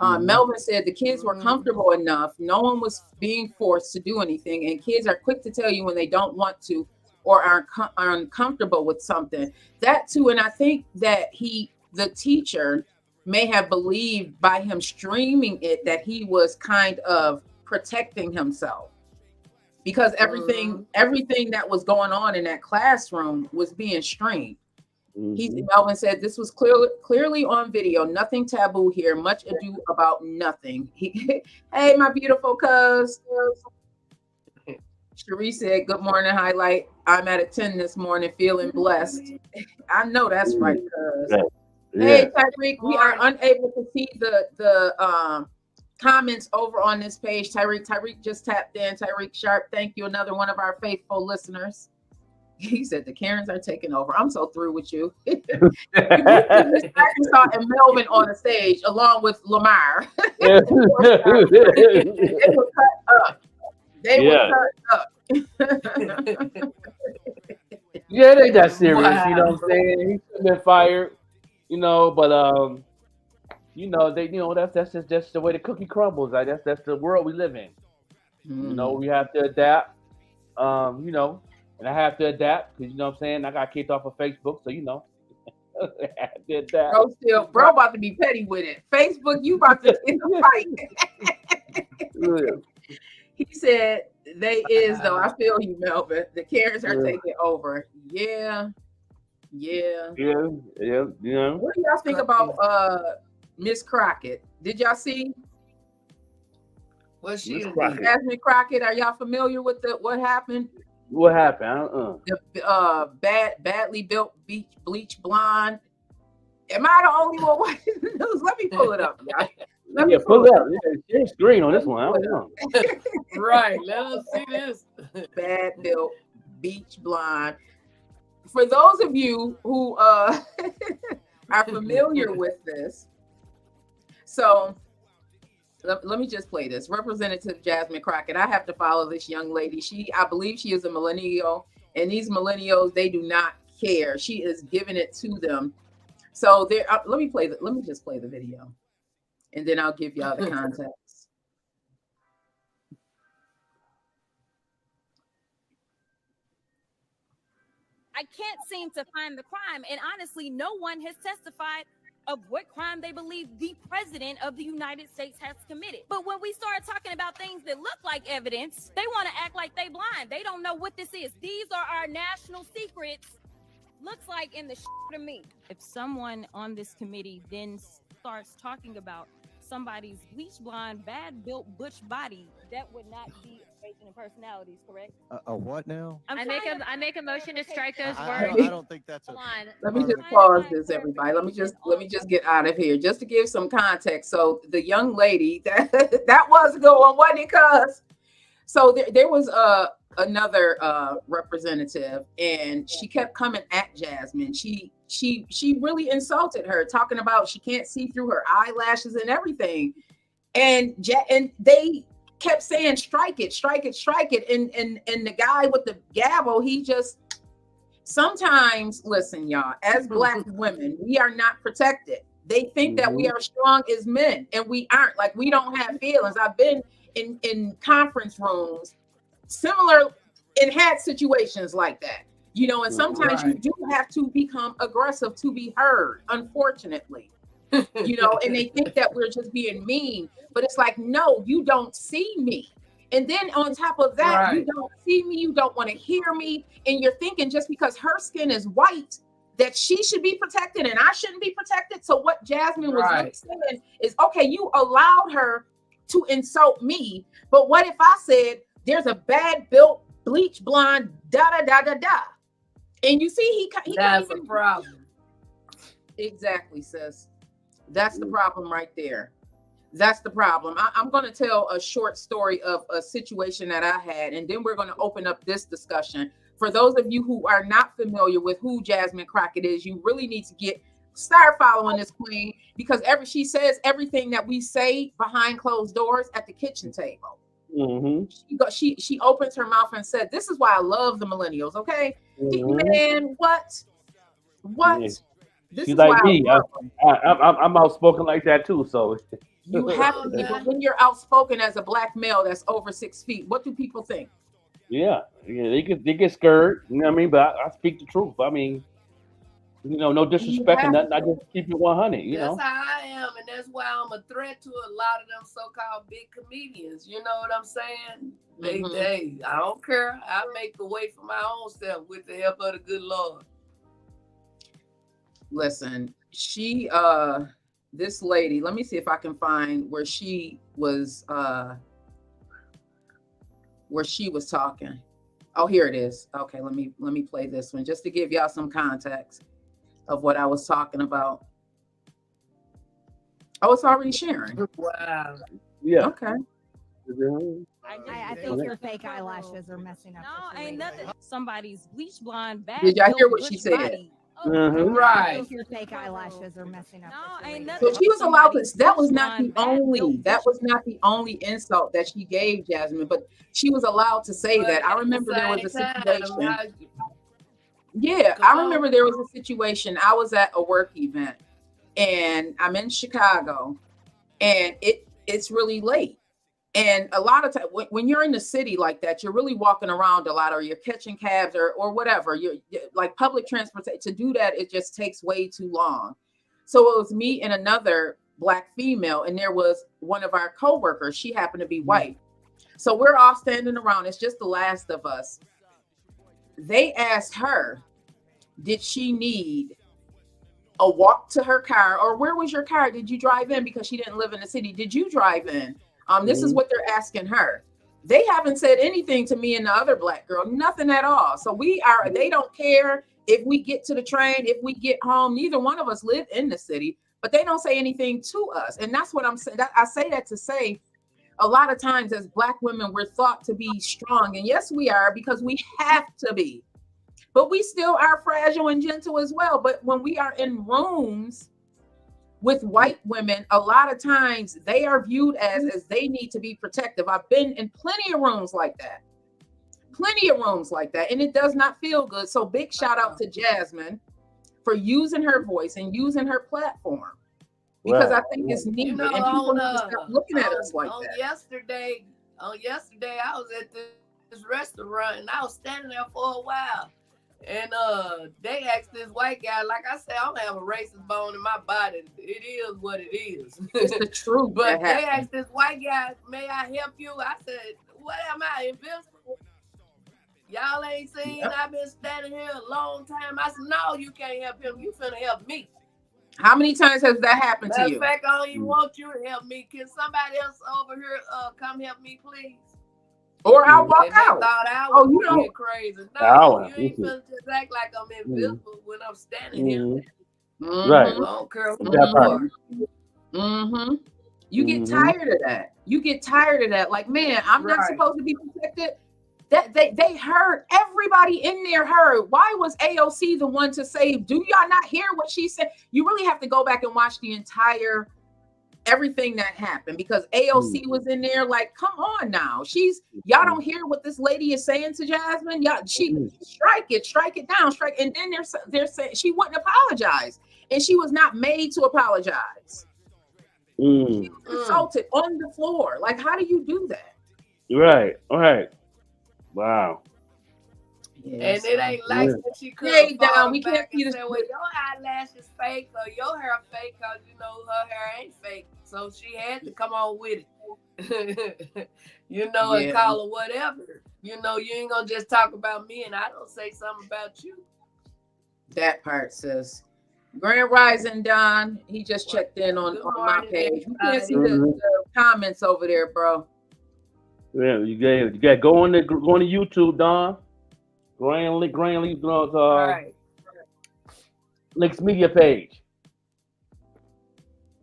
Melvin said the kids were comfortable enough. No one was being forced to do anything, and kids are quick to tell you when they don't want to or are uncomfortable with something. That too, and I think that the teacher may have believed by him streaming it that he was kind of protecting himself, because everything that was going on in that classroom was being streamed. Melvin said this was clearly on video. Nothing taboo here. Much ado about nothing. Hey, my beautiful cuz. Cherie said, good morning, highlight. I'm at a 10 this morning, feeling blessed. I know that's right, cuz. Hey, Tyreek, we are unable to see the comments over on this page. Tyreek just tapped in. Tyreek Sharp, thank you. Another one of our faithful listeners. He said the Karens are taking over. I'm so through with you. Arkansas and Melvin on the stage along with Lamar. They were cut up. They were cut up. Yeah, it ain't that serious. Wow. You know what I'm saying? He should have been fired. But that's just the way the cookie crumbles. Like that's the world we live in. We have to adapt. And I have to adapt because what I'm saying, I got kicked off of Facebook, so I have to adapt. Bro about to be petty with it. Facebook, you about to get a fight. He said though. I feel you, Melvin. The Karens are taking over. Yeah. Yeah. What do y'all think about Miss Crockett? Did y'all see? What's she? Jasmine Crockett. Are y'all familiar with what happened? What happened? The badly built bleach blonde. Am I the only one watching the news? Let me pull it up, y'all. Pull it up. Share screen on this one. I don't know. Right. Let us see this. Bad built beach blonde. For those of you who are familiar with this, so let me just play this. Representative Jasmine Crockett. I have to follow this young lady. I believe she is a millennial, and these millennials, they do not care. She is giving it to them. So there. Let me just play the video, and then I'll give y'all the context. I can't seem to find the crime, and honestly, no one has testified of what crime they believe the president of the United States has committed. But when we start talking about things that look like evidence, they want to act like they blind. They don't know what this is. These are our national secrets. Looks like in the to me. If someone on this committee then starts talking about somebody's bleach blonde, bad built butch body, that would not be in personalities, correct? A what now? I make a motion to strike those words. I don't think that's Let me just pause this, everybody. Let me just get out of here, just to give some context. So the young lady that was a good one, wasn't it? Cuz so there was another representative, and she kept coming at Jasmine. She really insulted her, talking about she can't see through her eyelashes and everything, and they kept saying strike it. And the guy with the gavel, he just sometimes, listen, y'all, as Black women, we are not protected. They think that we are strong as men, and we aren't. Like, we don't have feelings. I've been in conference rooms similar and had situations like that, and sometimes you do have to become aggressive to be heard, unfortunately. And they think that we're just being mean, but it's like, no, you don't see me. And then on top of that, you don't see me, you don't want to hear me, and you're thinking just because her skin is white that she should be protected and I shouldn't be protected. So what Jasmine was really saying is, okay, you allowed her to insult me, but what if I said there's a bad built bleach blonde da da da da da, and you see he that's a problem. Exactly, sis. That's the problem right there. That's the problem. I'm going to tell a short story of a situation that I had, and then we're going to open up this discussion. for those of you who are not familiar with who Jasmine Crockett is, you really need to start following this queen, because she says everything that we say behind closed doors at the kitchen table. She opens her mouth and said, "This is why I love the millennials." Okay, man, what? Yeah. This She's is like why me. I love I'm outspoken like that too. So you have to be. But when you're outspoken as a black male that's over 6 feet, what do people think? yeah, they get scared. You know what I mean? But I speak the truth. I mean, no disrespect and nothing. I just keep it 100. You That's know. how I am, and that's why I'm a threat to a lot of them so-called big comedians. You know what I'm saying? I don't care. I make the way for my own self with the help of the good Lord. Listen, this lady, let me see if I can find where she was talking. Oh, here it is. Okay, let me play this one just to give y'all some context of what I was talking about. Oh, it's already sharing. Wow. Yeah. Okay. I think your fake eyelashes are messing up. No, ain't nothing. Somebody's bleach blonde back. Did y'all hear what built she Bush said? body. I think your fake eyelashes are messing up. No, ain't So nothing. she was allowed to. That was not Somebody's the only insult that she gave Jasmine, but she was allowed to say that. I remember there was a situation. Yeah, I remember there was a situation. I was at a work event, and I'm in Chicago, and it's really late. And a lot of times when you're in the city like that, you're really walking around a lot, or you're catching cabs or whatever. You're like public transportation. To do that, it just takes way too long. So it was me and another Black female, and there was one of our coworkers. She happened to be white. So we're all standing around. It's just the last of us. They asked her, did she need a walk to her car, or where was your car? Did you drive in? Because she didn't live in the city. Did you drive in? This is what they're asking her. They haven't said anything to me and the other Black girl, nothing at all. So they don't care if we get to the train, if we get home. Neither one of us live in the city, but they don't say anything to us. And that's what I'm saying. I say that to say, a lot of times as Black women, we're thought to be strong. And yes, we are, because we have to be. But we still are fragile and gentle as well. But when we are in rooms with white women, a lot of times they are viewed as they need to be protective. I've been in plenty of rooms like that. And it does not feel good. So big shout out to Jasmine for using her voice and using her platform, because I think it's needed. You know, and people need to stop looking at us like that. Yesterday, I was at this restaurant and I was standing there for a while. And they asked this white guy, like I said, I don't have a racist bone in my body. It is what it is. It's the truth. But they asked this white guy, may I help you? I said, what am I, invisible? Y'all ain't seen, I've been standing here a long time. I said, no, you can't help him. You finna help me. How many times has that happened to you? Matter of fact, I don't even want you to help me. Can somebody else over here come help me, please? Or I'll walk out. You don't crazy. No, you ain't finna just act like I'm invisible when I'm standing here. Right. I don't care who That you part. are. You get tired of that. Like, man, I'm not supposed to be protected. That they heard, everybody in there heard. Why was AOC the one to say, do y'all not hear what she said? You really have to go back and watch the entire everything that happened, because AOC was in there. Like, come on now, y'all don't hear what this lady is saying to Jasmine. Y'all, she strike it down, and then they're saying she wouldn't apologize, and she was not made to apologize. She was insulted on the floor. Like, how do you do that? Right. Wow. Yes. And it ain't like that she could down. We can't see this. Say, well, your eyelash is fake or your hair fake, because you know her hair ain't fake. So she had to come on with it. And call her whatever. You ain't gonna just talk about me and I don't say something about you. That part, sis. Grand Rising, Don. He just checked in on my page. You can't see the comments over there, bro. Yeah, you got go on to YouTube, Don. Grand Links Media page.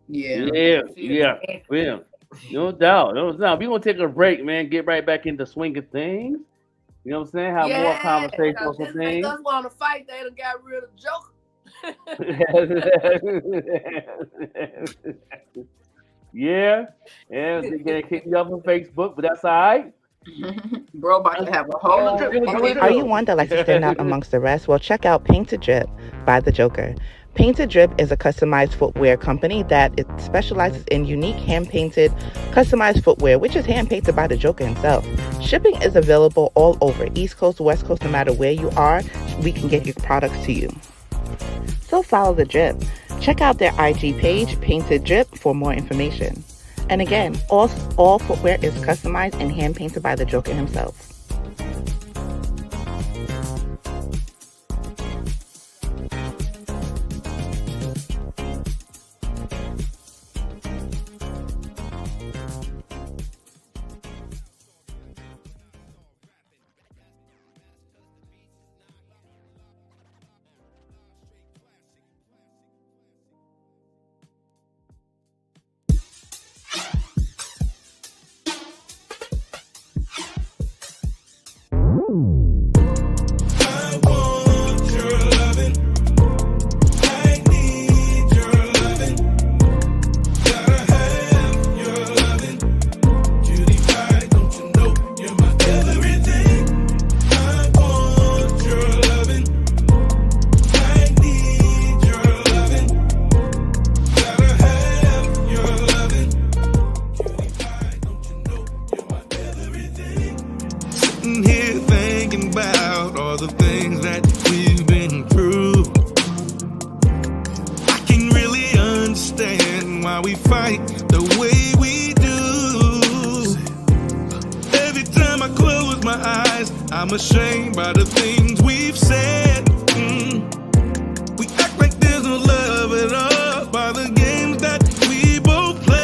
Yeah. No doubt. We're gonna take a break, man. Get right back into swinging things. You know what I'm saying? Have more conversation on some This make things. us want to fight. They done got rid of Joker. Yeah, they're gonna kick me off on Facebook, but that's all right. Bro, about to have a whole. Are you one that likes to stand out amongst the rest? Well, check out Painted Drip by The Joker. Painted Drip is a customized footwear company that it specializes in unique hand-painted, customized footwear, which is hand-painted by The Joker himself. Shipping is available all over, East Coast, West Coast, no matter where you are, we can get your products to you. So follow The Drip. Check out their IG page, Painted Drip, for more information. And again, all footwear is customized and hand-painted by The Joker himself. Sitting here thinking about all the things that we've been through. I can really understand why we fight the way we do. Every time I close my eyes, I'm ashamed by the things we've said. We act like there's no love at all by the games that we both play.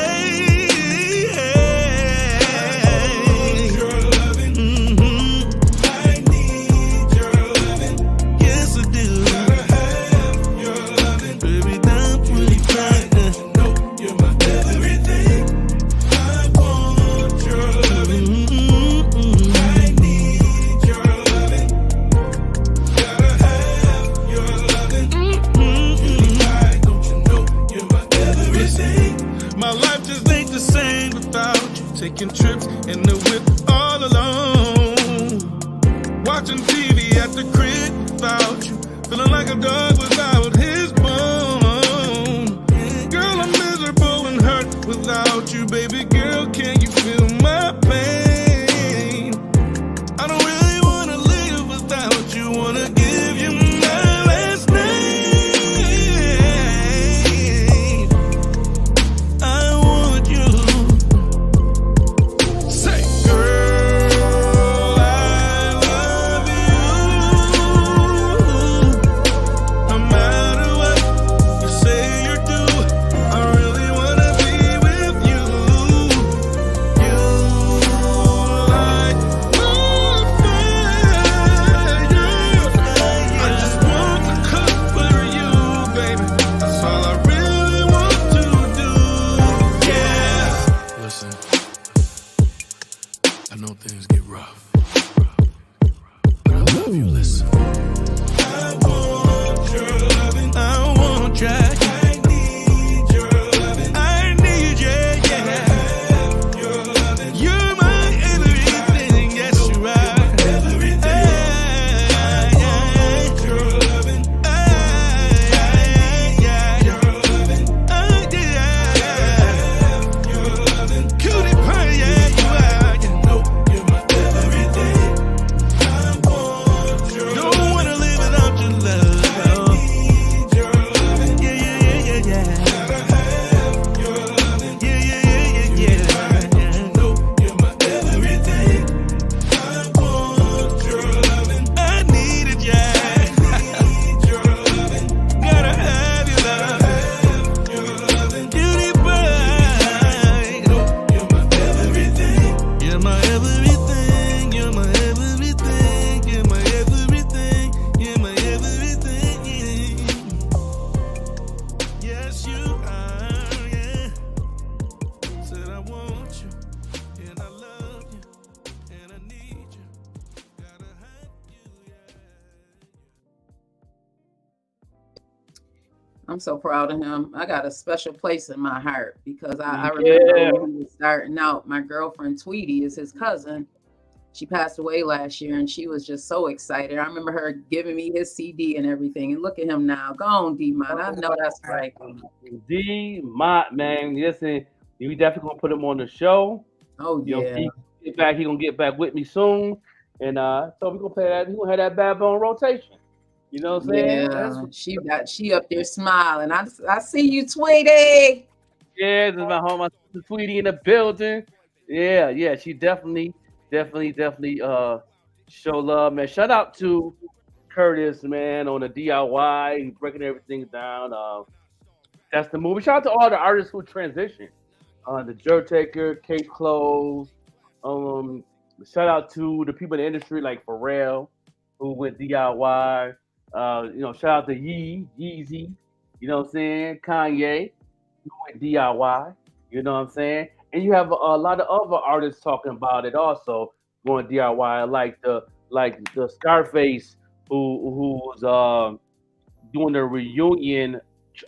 Taking trips in the whip all alone. Watching TV at the crib without you. Feeling like a dog without his bone. Girl, I'm miserable and hurt without you. Baby girl, can you feel my pain? I don't really wanna live without you. Wanna give you my last name. I want you. I'm so proud of him. I got a special place in my heart because I remember when he was starting out. My girlfriend Tweety is his cousin. She passed away last year, and she was just so excited. I remember her giving me his CD and everything. And look at him now. Go on, D-Mont. I know that's right. D-Mont, man. Listen, we definitely gonna put him on the show. Oh yeah. He gonna get back with me soon, and so we gonna play that. We gonna have that bad bone rotation. You know what I'm saying? Yeah, she up there smiling. I see you, Tweety. Yeah, this is my home. My sister Tweety in the building. Yeah. She definitely show love, man. Shout out to Curtis, man, on the DIY. He's breaking everything down. That's the movie. Shout out to all the artists who transition. The Jerk Taker, Kate Close. Shout out to the people in the industry like Pharrell, who went DIY. Shout out to Yeezy. You know what I'm saying? Kanye, who went DIY. You know what I'm saying? And you have a lot of other artists talking about it also going DIY, like the Scarface, who was doing the reunion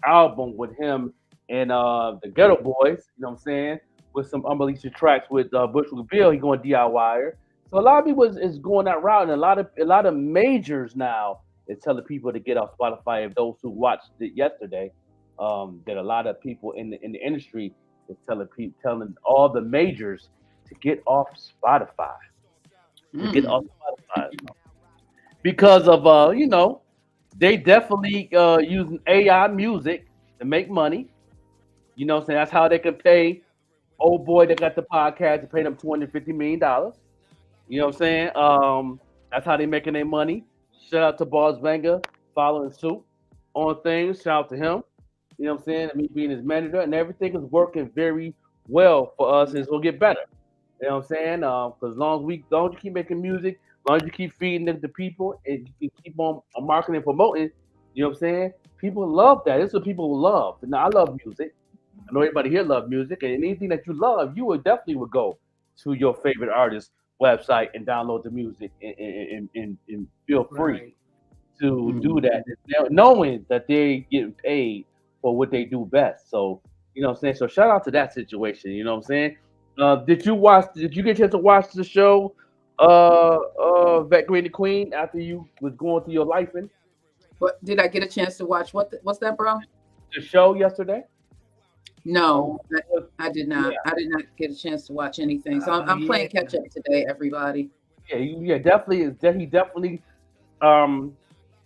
album with him and the Ghetto Boys. You know what I'm saying? With some unreleased tracks with Bushwick Bill, he going DIYer. So a lot of people is going that route, and a lot of majors now is telling people to get off Spotify. If those who watched it yesterday, that a lot of people in the industry is telling all the majors to get off Spotify. Get off Spotify because of they definitely using AI music to make money. You know what I'm saying? That's how they can pay old boy that got the podcast to pay them $250 million. You know what I'm saying? That's how they making their money. Shout out to Boss Banger following suit on things. Shout out to him. You know what I'm saying? Me being his manager, and everything is working very well for us, and it's gonna get better. You know what I'm saying? Because as long as you keep making music, as long as you keep feeding it to people, and you can keep on marketing and promoting, you know what I'm saying? People love that. This is what people love. Now I love music. I know everybody here love music, and anything that you love, you would definitely go to your favorite artist website and download the music and feel free to do that, knowing that they getting paid for what they do best. So you know what I'm saying. So shout out to that situation. You know what I'm saying. Did you get a chance to watch the show, Vet Green the Queen, after you was going through your life? What did I get a chance to watch? What's that, bro? The show yesterday. No, I did not. Yeah. I did not get a chance to watch anything. So I'm playing catch up today, everybody. Yeah, definitely is. He definitely,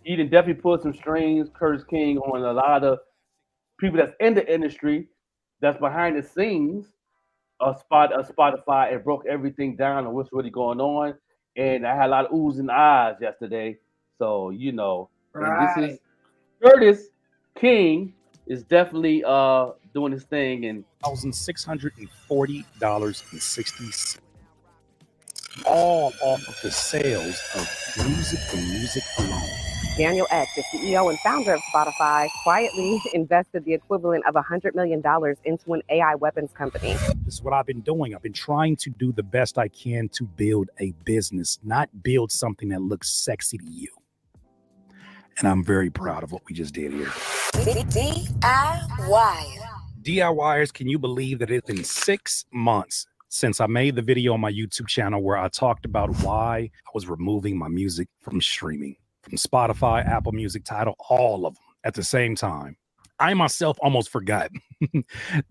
he did definitely put some strings, Curtis King, on a lot of people that's in the industry, that's behind the scenes of Spotify, and broke everything down on what's really going on. And I had a lot of oohs and ahs yesterday. So right. This is Curtis King is definitely doing his thing, and $1,640.60, all off of the sales of music and music alone. Daniel Ek, the CEO and founder of Spotify, quietly invested the equivalent of $100 million into an AI weapons company. This is what I've been doing. I've been trying to do the best I can to build a business, not build something that looks sexy to you. And I'm very proud of what we just did here. DIYers, can you believe that it's been 6 months since I made the video on my YouTube channel where I talked about why I was removing my music from streaming, from Spotify, Apple Music, Tidal, all of them at the same time. I myself almost forgot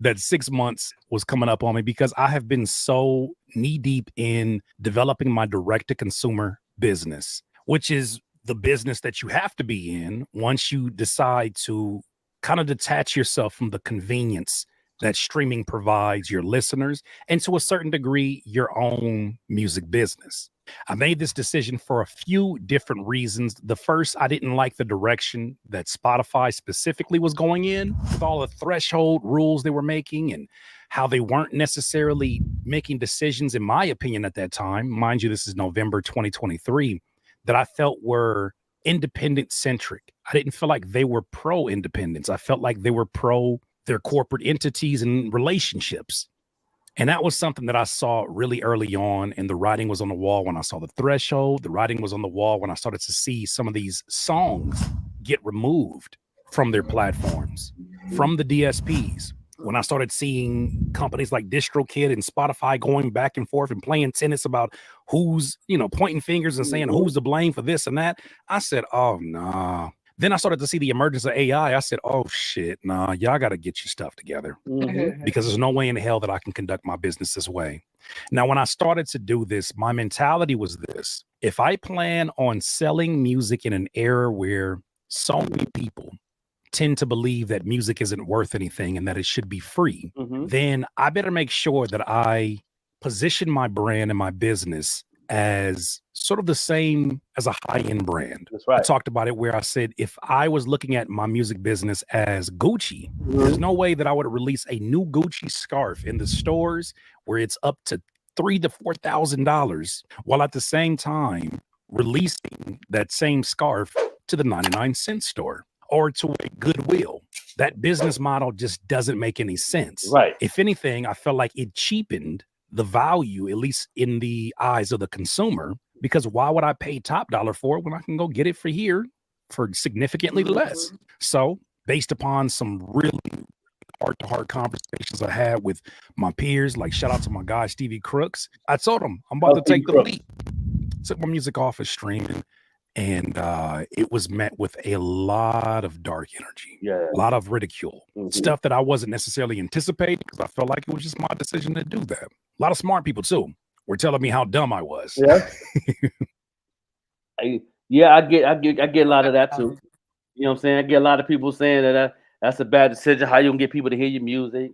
that 6 months was coming up on me because I have been so knee deep in developing my direct-to-consumer business, which is the business that you have to be in once you decide to kind of detach yourself from the convenience that streaming provides your listeners and to a certain degree, your own music business. I made this decision for a few different reasons. The first, I didn't like the direction that Spotify specifically was going in with all the threshold rules they were making and how they weren't necessarily making decisions, in my opinion, at that time. Mind you, this is November 2023. That I felt were independent centric. I didn't feel like they were pro independence. I felt like they were pro their corporate entities and relationships. And that was something that I saw really early on. And the writing was on the wall when I saw the threshold. The writing was on the wall when I started to see some of these songs get removed from their platforms, from the DSPs. When I started seeing companies like DistroKid and Spotify going back and forth and playing tennis about who's, pointing fingers and saying who's to blame for this and that, I said, oh, nah. Then I started to see the emergence of AI. I said, oh, shit, nah, y'all got to get your stuff together because there's no way in hell that I can conduct my business this way. Now, when I started to do this, my mentality was this. If I plan on selling music in an era where so many people tend to believe that music isn't worth anything and that it should be free, then I better make sure that I position my brand and my business as sort of the same as a high-end brand. That's right. I talked about it where I said, if I was looking at my music business as Gucci, there's no way that I would release a new Gucci scarf in the stores where it's up to $3,000 to $4,000, while at the same time releasing that same scarf to the 99-cent store or to a Goodwill. That business model just doesn't make any sense. Right. If anything, I felt like it cheapened the value, at least in the eyes of the consumer, because why would I pay top dollar for it when I can go get it for here for significantly less? So based upon some really heart-to-heart conversations I had with my peers, like shout out to my guy, Stevie Crooks, I told him I'm about to take the leap. Took my music off of streaming. And it was met with a lot of dark energy, a lot of ridicule, stuff that I wasn't necessarily anticipating because I felt like it was just my decision to do that. A lot of smart people, too, were telling me how dumb I was. Yeah. I get a lot of that, too. You know what I'm saying? I get a lot of people saying that that's a bad decision. How you going to get people to hear your music?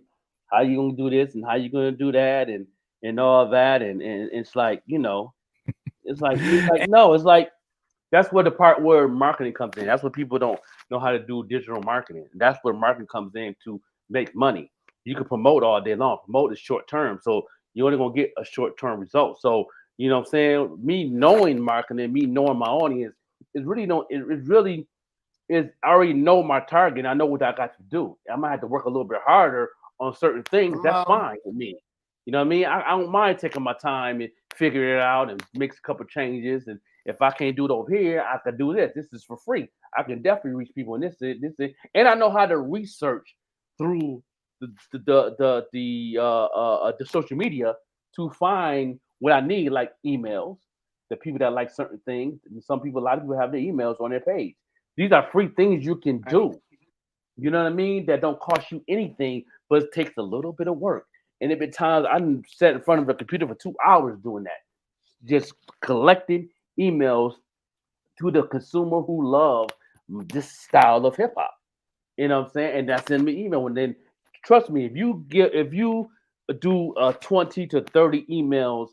How you going to do this and how you going to do that and all that? And it's like, it's like no, it's like, that's where the part where marketing comes in. That's what people don't know how to do digital marketing. That's where marketing comes in to make money. You can promote all day long. Promote is short term. So you're only going to get a short term result. So, you know what I'm saying? Me knowing marketing, me knowing my audience is really I already know my target. I know what I got to do. I might have to work a little bit harder on certain things. That's fine with me. You know what I mean? I don't mind taking my time and figuring it out and mix a couple changes. And if I can't do it over here, I can do this. This is for free. I can definitely reach people in this, and I know how to research through the social media to find what I need, like emails. The people that like certain things. And a lot of people have their emails on their page. These are free things you can do. You know what I mean? That don't cost you anything, but it takes a little bit of work. And there have been times I sat in front of a computer for 2 hours doing that, just collecting emails to the consumer who love this style of hip hop. You know what I'm saying? And that's in the email. And then trust me, if you do 20 to 30 emails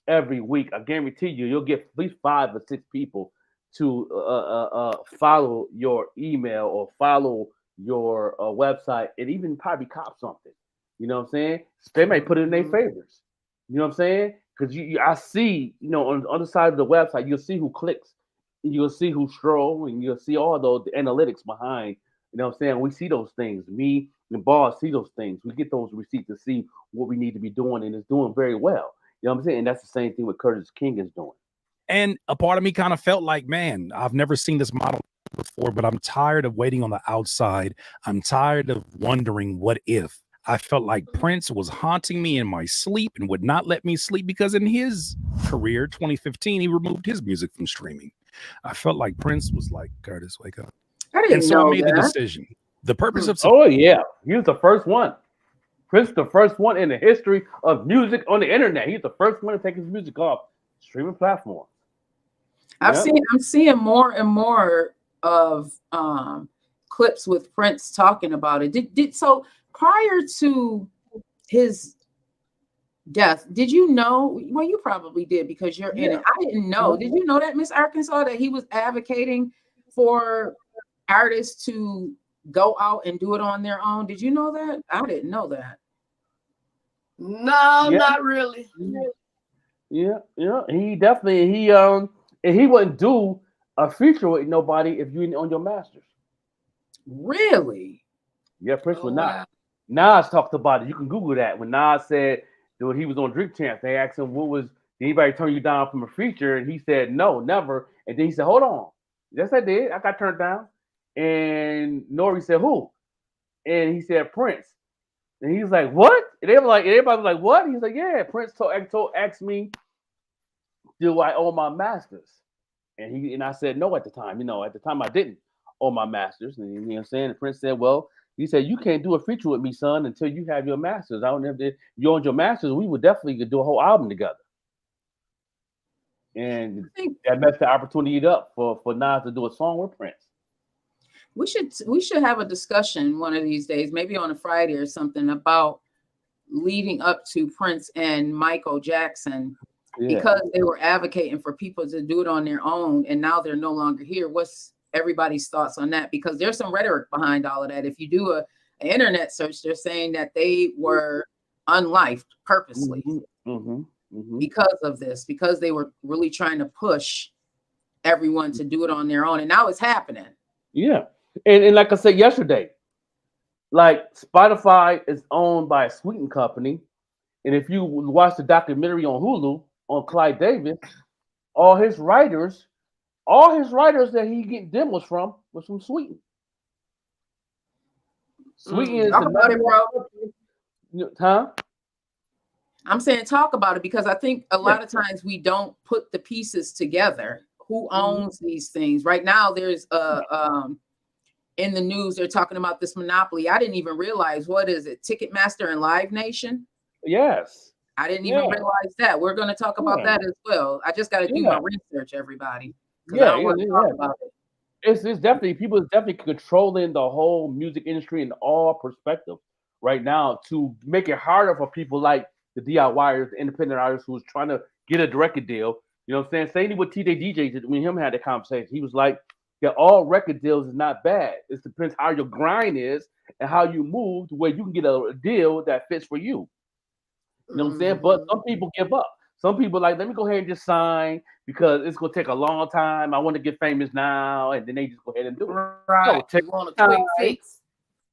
every week, I guarantee you'll get at least 5 or 6 people to follow your email or follow your website and even probably cop something. You know what I'm saying? They may put it in their favorites. You know what I'm saying? Because I see, on the other side of the website, you'll see who clicks, you'll see who scroll, and you'll see all those analytics behind. You know what I'm saying? We see those things. Me and Boss see those things. We get those receipts to see what we need to be doing, and it's doing very well. You know what I'm saying? And that's the same thing what Curtis King is doing. And a part of me kind of felt like, man, I've never seen this model before, but I'm tired of waiting on the outside. I'm tired of wondering what if. I felt like Prince was haunting me in my sleep and would not let me sleep because in his career, 2015, he removed his music from streaming. I felt like Prince was like, Curtis, wake up. I didn't know I made that. the decision. The purpose of Oh yeah, he was the first one. Prince, the first one in the history of music on the internet. He's the first one to take his music off streaming platforms. I'm seeing more and more of clips with Prince talking about it. So prior to his death, did you know? Well, you probably did because you're in it. I didn't know. Did you know that, Miss Arkansas, that he was advocating for artists to go out and do it on their own? Did you know that? I didn't know that. No, not really. Yeah. He definitely and he wouldn't do a feature with nobody if you didn't own your masters. Really? Yeah, Prince would not. Nas talked about it. You can Google that. When Nas said that he was on Drink Champs, they asked him, did anybody turn you down from a feature? And he said, no, never. And then he said, hold on. Yes, I did. I got turned down. And Nori said, who? And he said, Prince. And he's like, what? And they were like, everybody was like, what? He's like, yeah, Prince asked me, do I own my masters? And I said no at the time. At the time I didn't own my masters. And you know what I'm saying? And Prince said, well, he said, you can't do a feature with me, son, until you have your masters. I don't know if you owned your masters, we would definitely do a whole album together. And that messed the opportunity up for Nas to do a song with Prince. We should have a discussion one of these days, maybe on a Friday or something, about leading up to Prince and Michael Jackson, because they were advocating for people to do it on their own, and now they're no longer here. What's everybody's thoughts on that? Because there's some rhetoric behind all of that. If you do an internet search, they're saying that they were unlifed purposely because of this, because they were really trying to push everyone to do it on their own, and now it's happening. Yeah. And like I said yesterday, like Spotify is owned by a Sweeten company. And if you watch the documentary on Hulu on Clyde Davis, all his writers that he get demos from was from Sweeten. Sweeten is talk about it, bro. Huh? I'm saying talk about it, because I think a lot of times we don't put the pieces together. Who owns these things? Right now, there's in the news, they're talking about this monopoly. I didn't even realize, what is it? Ticketmaster and Live Nation? Yes. I didn't even realize that. We're going to talk about that as well. I just got to do my research, everybody. I don't want to talk about it. It's definitely, people is definitely controlling the whole music industry in all perspectives right now to make it harder for people like the DIYers, the independent artists who's trying to get a record deal. You know what I'm saying? Same with TJ DJ, when him had the conversation, he was like, yeah, all record deals is not bad. It depends how your grind is and how you move to where you can get a deal that fits for you. You know what I'm saying? But some people give up. Some people like, let me go ahead and just sign because it's gonna take a long time. I want to get famous now, and then they just go ahead and do it. Right. No, take You want a your quick time. fix.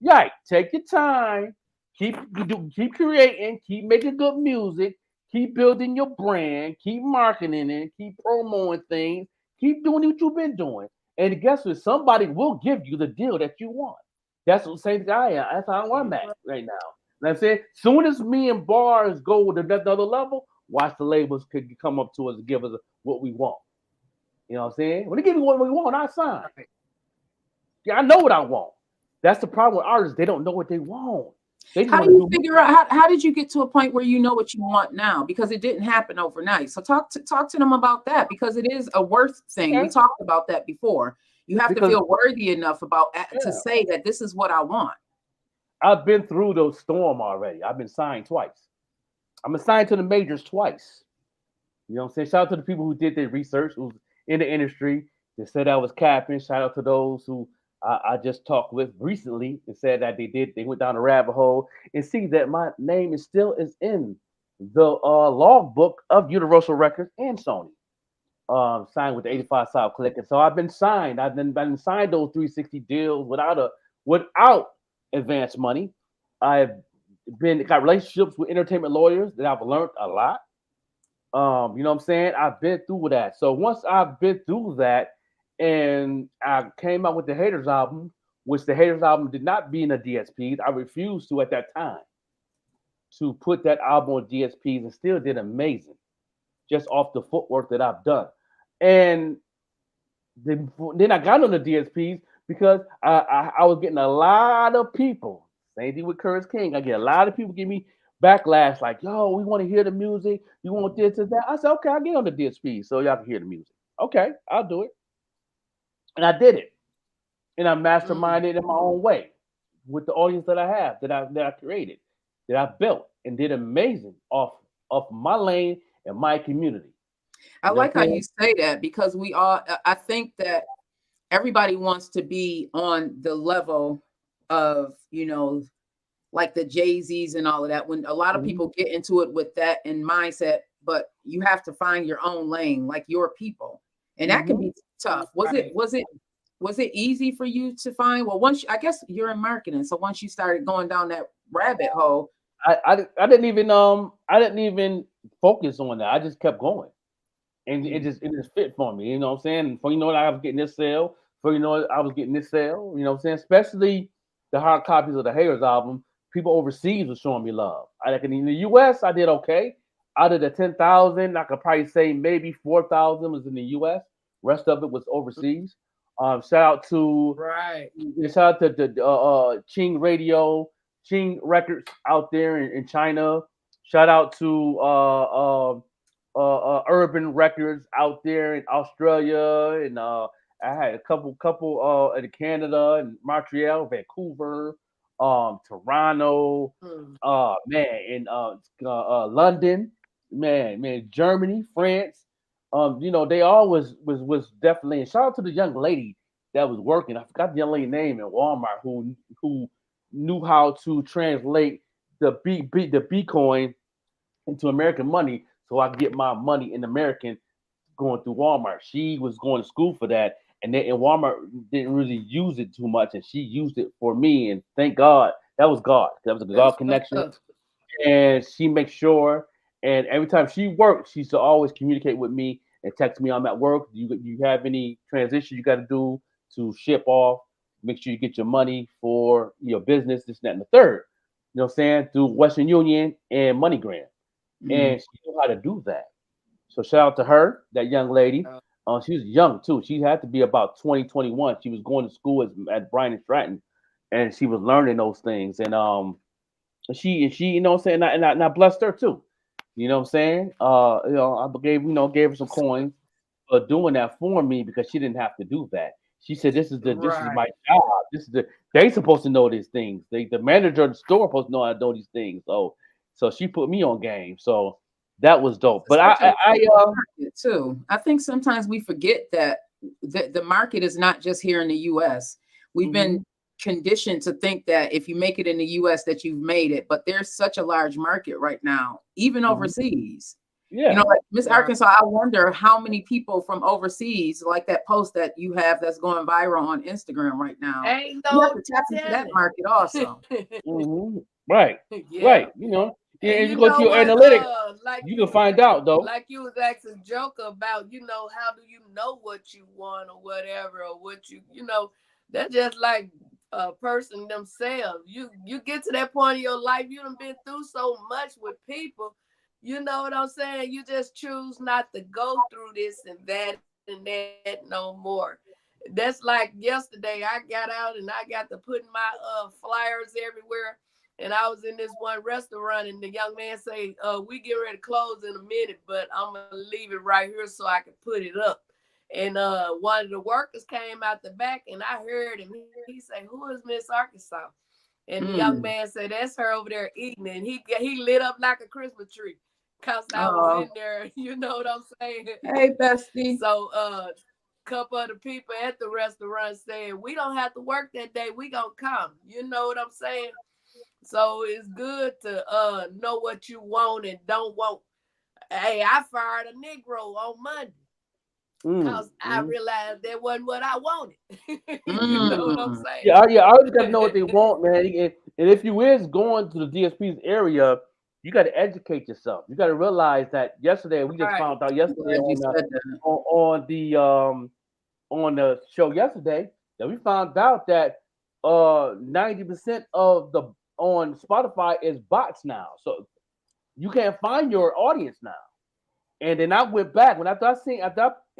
Right. Take your time. Keep creating. Keep making good music. Keep building your brand. Keep marketing it. Keep promoting things. Keep doing what you've been doing. And guess what? Somebody will give you the deal that you want. That's the same guy. That's how I'm at right now. And I'm saying, soon as me and Bars go to another level, watch the labels could come up to us and give us what we want. You know what I'm saying? When they give me what we want, I sign. Yeah, I know what I want. That's the problem with artists. They don't know what they want. They just How wanna do you do- figure out, how did you get to a point where you know what you want now? Because it didn't happen overnight. So talk to them about that, because it is a worth thing. We talked about that before. You have to feel worthy enough about to say that this is what I want. I've been through the storm already. I've been signed twice. I'm assigned to the majors twice. You know what I'm saying? Shout out to the people who did their research, who's in the industry. They said I was capping. Shout out to those who I just talked with recently and said that they went down a rabbit hole and see that my name is in the logbook of Universal Records and Sony. Signed with the 85 South Click. And so I've been signed. I've been signed those 360 deals without advance money. I've got relationships with entertainment lawyers that I've learned a lot. You know what I'm saying? I've been through that. So once I've been through that, and I came out with the Haters album, which the Haters album did not be in the DSPs. I refused to at that time to put that album on DSPs, and still did amazing, just off the footwork that I've done. And then I got on the DSPs because I was getting a lot of people. Same thing with Curtis King. I get a lot of people give me backlash like, yo, we want to hear the music. You want this and that. I said, okay, I'll get on the DSP so y'all can hear the music. Okay, I'll do it. And I did it. And I masterminded in my own way with the audience that I have, that I created, that I built, and did amazing off my lane and my community. I like how you say that, because I think that everybody wants to be on the level of, like the Jay-Z's and all of that, when a lot of people get into it with that in mindset, but you have to find your own lane, like your people. And that can be tough. Was it easy for you to find? Well, I guess you're in marketing. So once you started going down that rabbit hole, I didn't even focus on that. I just kept going. And it just fit for me. You know what I'm saying? I was getting this sale. for I was getting this sale. You know what I'm saying? Especially the hard copies of the Haters album. People overseas were showing me love. Like in the U.S., I did okay. Out of the 10,000, I could probably say maybe 4,000 was in the U.S. Rest of it was overseas. Shout out to Ching Radio, Ching Records out there in China. Shout out to Urban Records out there in Australia, and I had a couple in Canada and Montreal, Vancouver, Toronto, in London, man, Germany, France. They all was definitely. And shout out to the young lady that was working. I forgot the young lady name in Walmart who knew how to translate the Bitcoin into American money, so I could get my money in American going through Walmart. She was going to school for that, and Walmart didn't really use it too much, and she used it for me. And thank God, that was God. That was a God connection. And she makes sure. And every time she worked, she used to always communicate with me and text me. I'm at work. Do you have any transition you got to do to ship off? Make sure you get your money for your business, this, that, and the third. You know what I'm saying? Through Western Union and MoneyGram. And she knew how to do that. So shout out to her, that young lady. She was young too. She had to be about 20, 21. She was going to school at Bryan and Stratton, and she was learning those things. And she, you know what I'm saying, and I blessed her too. You know what I'm saying? I gave her some coins for doing that for me because she didn't have to do that. She said, "This is my job. They supposed to know these things. The manager of the store supposed to know how to know these things." So she put me on game. So that was dope. But I too. I think sometimes we forget that the market is not just here in the U.S. We've been conditioned to think that if you make it in the U.S. that you've made it, but there's such a large market right now, even overseas. Yeah. Like Miss Arkansas, I wonder how many people from overseas, like that post that you have that's going viral on Instagram right now. Ain't You no have to tap into that market also. Right. Yeah. Right. And you go to your analytics, you can find out though. Like you was asking Joker about, how do you know what you want or whatever, or what that's just like a person themselves. You get to that point in your life, you done been through so much with people. You know what I'm saying? You just choose not to go through this and that no more. That's like yesterday. I got out and I got to put my flyers everywhere. And I was in this one restaurant, and the young man say, "We get ready to close in a minute, but I'm gonna leave it right here so I can put it up." And one of the workers came out the back, and I heard him. He say, "Who is Miss Arkansas?" And the young man said, "That's her over there eating." And he lit up like a Christmas tree, cause I was in there. You know what I'm saying? Hey, bestie. So couple of the people at the restaurant said, "We don't have to work that day. We gonna come." You know what I'm saying? So it's good to know what you want and don't want. Hey, I fired a Negro on Monday because I realized that wasn't what I wanted. You know what I'm saying? Yeah. I always got to know what they want, man. And if you is going to the DSP's area, you got to educate yourself. You got to realize that yesterday we just found out yesterday on the show yesterday that we found out that 90% of the on Spotify is bots now, so you can't find your audience now. And then I went back after I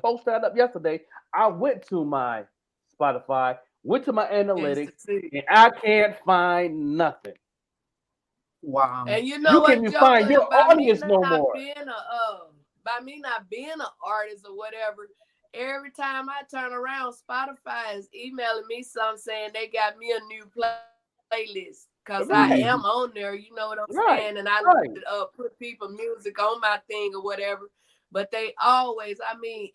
posted that up yesterday. I went to my Spotify, went to my analytics, and I can't find nothing. Wow! And you know what? Can't even find your audience no more. By me not being an artist or whatever, every time I turn around, Spotify is emailing me something saying they got me a new playlist. Because I am on there, you know what I'm saying? And I put people music on my thing or whatever. But they always,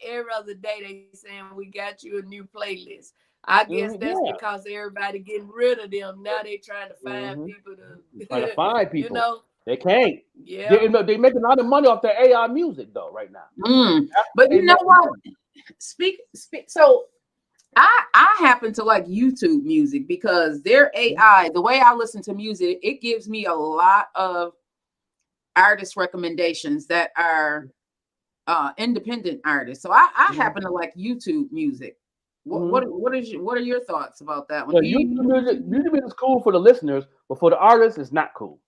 every other day they saying, "We got you a new playlist." I guess that's because everybody getting rid of them. Now they trying to find people trying to find people. They can't. Yeah. They make a lot of money off their AI music though right now. But you know what? Speak. So I happen to like YouTube music because their AI, the way I listen to music, it gives me a lot of artist recommendations that are independent artists. So I happen to like YouTube music. What are your thoughts about that one? Well, YouTube music is cool for the listeners, but for the artists, it's not cool.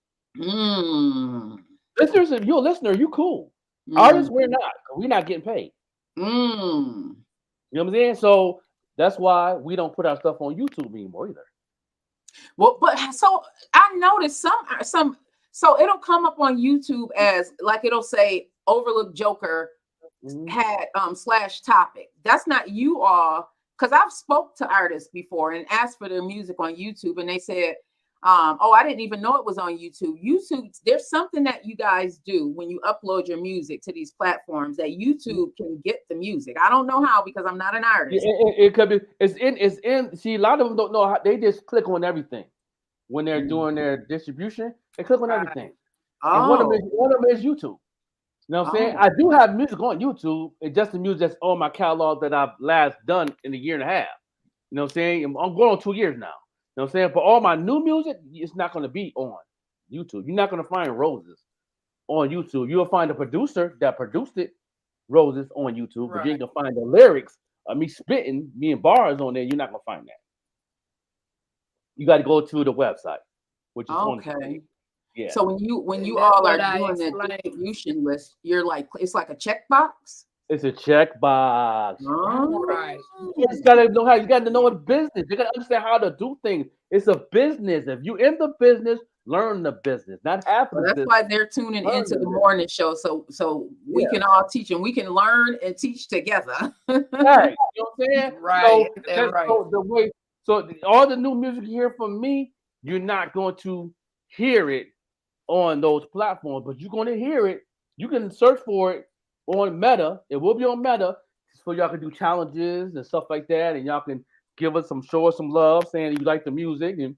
Listeners, if you're a listener, you cool. Artists, we're not. We're not getting paid. You know what I'm saying? So that's why we don't put our stuff on YouTube anymore either. Well, but so I noticed some so it'll come up on YouTube as like it'll say Overlook Joker had / topic. That's not you all, because I've spoke to artists before and asked for their music on YouTube, and they said, oh, I didn't even know it was on YouTube. There's something that you guys do when you upload your music to these platforms that YouTube can get the music. I don't know how, because I'm not an artist. It could be. It's in. See, a lot of them don't know how. They just click on everything when they're doing their distribution. They click on everything. And one of them is YouTube. You know what I'm saying? I do have music on YouTube. It's just the music that's on my catalog that I've last done in a year and a half. You know what I'm saying? I'm going on 2 years now. You know what I'm saying? For all my new music, it's not going to be on YouTube. You're not going to find Roses on YouTube. You'll find the producer that produced it, Roses, on YouTube, but you ain't going to find the lyrics of me spitting, me and bars on there. You're not going to find that. You got to go to the website, which is on the page. Yeah. So when you all are doing the distribution list, you're like, it's like a checkbox. It's a checkbox. Right. You just gotta know how. You gotta know the business. You gotta understand how to do things. It's a business. If you in the business, learn the business. Not half of the that's business. why they're tuning into the morning show, so we can all teach and we can learn and teach together. Right. You know what I'm saying? Right. So all the new music you hear from me, you're not going to hear it on those platforms, but you're going to hear it. You can search for it on Meta. It will be on Meta, so y'all can do challenges and stuff like that, and y'all can show us some love, saying you like the music, and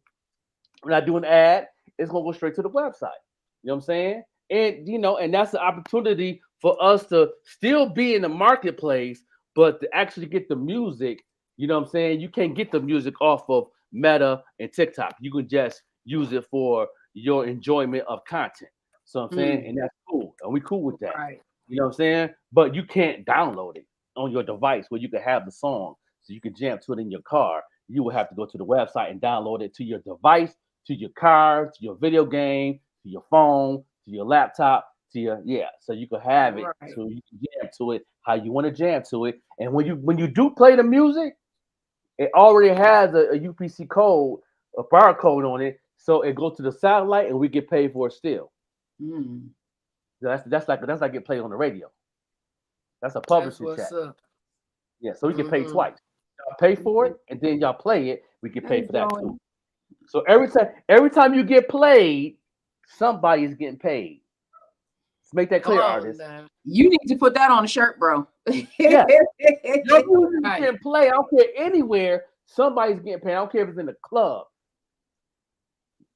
we're not doing an ad. It's gonna go straight to the website. You know what I'm saying? And and that's the opportunity for us to still be in the marketplace, but to actually get the music. You know what I'm saying? You can't get the music off of Meta and TikTok. You can just use it for your enjoyment of content. So I'm saying, and that's cool, and we cool with that. Right. You know what I'm saying? But you can't download it on your device where you can have the song so you can jam to it in your car. You will have to go to the website and download it to your device, to your car, to your video game, to your phone, to your laptop, to your so you can have it, so you can jam to it how you want to jam to it. And when you do play the music, it already has a UPC code, a barcode on it, so it goes to the satellite and we get paid for it still. That's like get played on the radio. That's a publishing check. Yeah, so we get paid twice. Y'all pay for it, and then y'all play it. We get paid for that too. So every time you get played, somebody is getting paid. Let's make that clear, artists. You need to put that on a shirt, bro. Yeah, your music can play. I don't care anywhere. Somebody's getting paid. I don't care if it's in the club.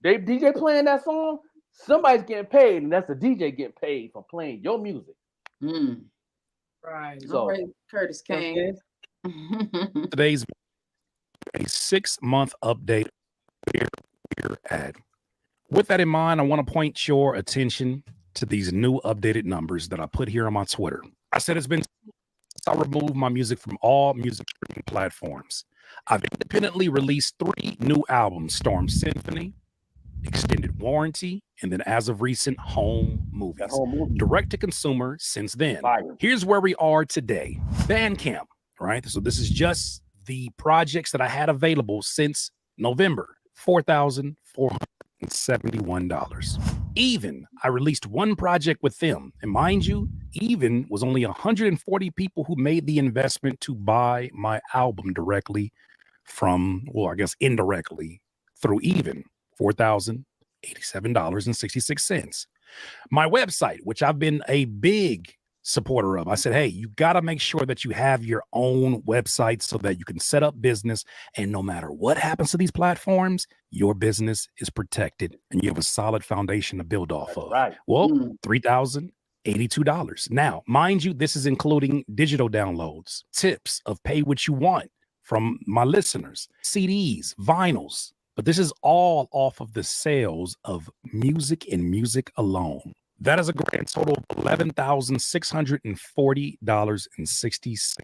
They DJ playing that song. Somebody's getting paid, and that's the DJ getting paid for playing your music. Right. So, Curtis King. Today's a 6-month update. We're at. With that in mind, I want to point your attention to these new updated numbers that I put here on my Twitter. I said it's been since I removed my music from all music streaming platforms. I've independently released 3 new albums: Storm Symphony, Extended Warranty, and then as of recent, Home Movies. Direct to consumer since then. Here's where we are today. Bandcamp, right? So this is just the projects that I had available since November. $4,471. Even, I released 1 project with them. And mind you, Even was only 140 people who made the investment to buy my album directly from, well, I guess indirectly through Even. $4,087.66. My website, which I've been a big supporter of, I said, hey, you got to make sure that you have your own website so that you can set up business. And no matter what happens to these platforms, your business is protected and you have a solid foundation to build off of. Right. Well, $3,082. Now, mind you, this is including digital downloads, tips of pay what you want from my listeners, CDs, vinyls. But this is all off of the sales of music and music alone. That is a grand total of $11,640.66.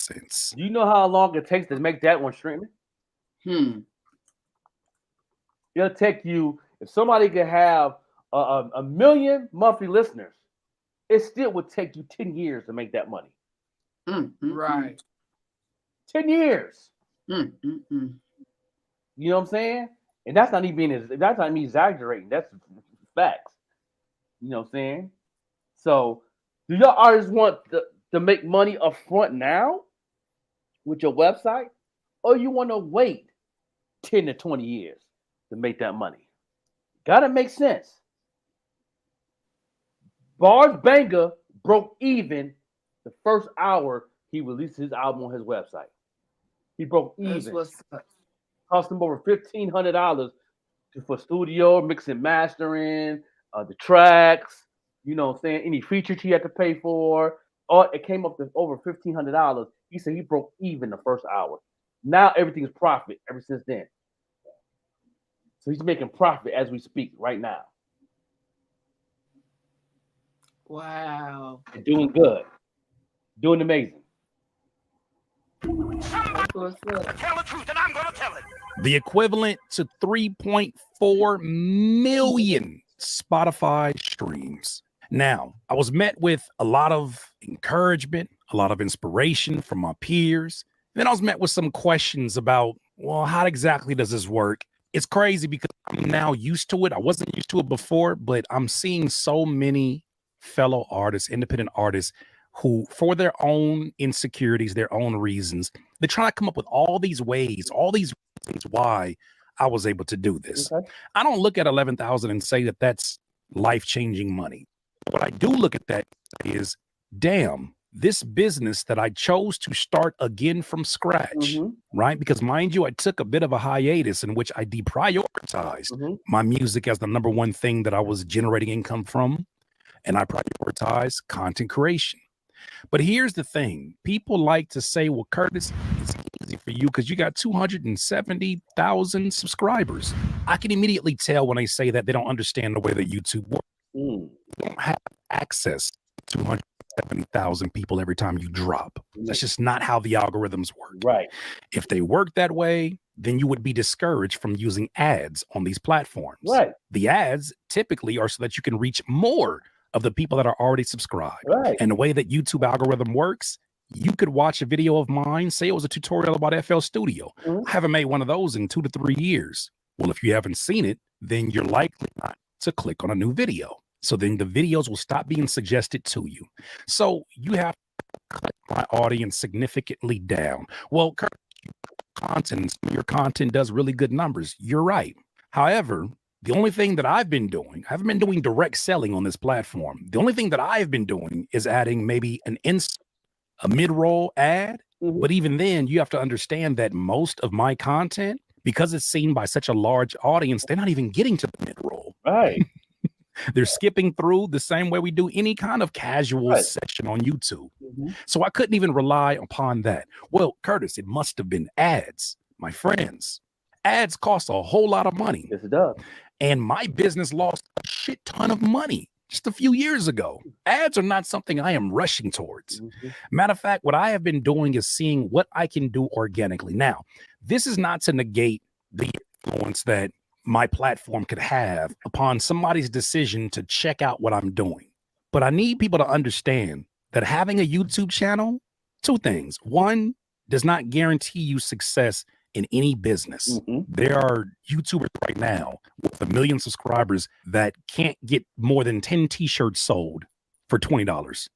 sense. Do you know how long it takes to make that one streaming? It'll take you, if somebody could have a million monthly listeners, it still would take you 10 years to make that money. Right. 10 years. You know what I'm saying? And that's not even that's not me exaggerating. That's facts. You know what I'm saying? So, do your artists want to make money up front now with your website, or you want to wait 10 to 20 years to make that money? Gotta make sense. Bars Banger broke even the first hour he released his album on his website. He broke even. Cost him over $1,500 for studio, mixing, mastering, the tracks, you know what I'm saying, any features he had to pay for. It came up to over $1,500. He said he broke even the first hour. Now everything's profit ever since then. So he's making profit as we speak right now. Wow. And doing good. Doing amazing. The equivalent to 3.4 million Spotify streams. Now, I was met with a lot of encouragement, a lot of inspiration from my peers. Then I was met with some questions about, well, how exactly does this work? It's crazy because I'm now used to it. I wasn't used to it before, but I'm seeing so many fellow artists, independent artists, who, for their own insecurities, their own reasons, they're trying to come up with all these ways, all these reasons why I was able to do this. Okay. I don't look at 11,000 and say that that's life-changing money. What I do look at that is, damn, this business that I chose to start again from scratch, right? Because mind you, I took a bit of a hiatus in which I deprioritized my music as the number one thing that I was generating income from, and I prioritized content creation. But here's the thing. People like to say, well, Curtis, it's easy for you because you got 270,000 subscribers. I can immediately tell when they say that they don't understand the way that YouTube works. You don't have access to 270,000 people every time you drop. That's just not how the algorithms work. Right. If they work that way, then you would be discouraged from using ads on these platforms. Right. The ads typically are so that you can reach more of the people that are already subscribed. Right. And the way that YouTube algorithm works, you could watch a video of mine, say it was a tutorial about FL Studio. I haven't made one of those in 2 to 3 years. Well, if you haven't seen it, then you're likely not to click on a new video. So then the videos will stop being suggested to you. So you have to cut my audience significantly down. Well, your content does really good numbers. You're right. However, the only thing that I've been doing, I haven't been doing direct selling on this platform. The only thing that I've been doing is adding maybe a mid-roll ad. But even then, you have to understand that most of my content, because it's seen by such a large audience, they're not even getting to the mid-roll. Right. They're skipping through the same way we do any kind of casual session on YouTube. So I couldn't even rely upon that. Well, Curtis, it must have been ads, my friends. Ads cost a whole lot of money. Yes, it does. And my business lost a shit ton of money just a few years ago. Ads are not something I am rushing towards. Matter of fact, what I have been doing is seeing what I can do organically. Now, this is not to negate the influence that my platform could have upon somebody's decision to check out what I'm doing. But I need people to understand that having a YouTube channel, two things. One, does not guarantee you success in any business. There are YouTubers right now with 1 million subscribers that can't get more than 10 t-shirts sold for $20.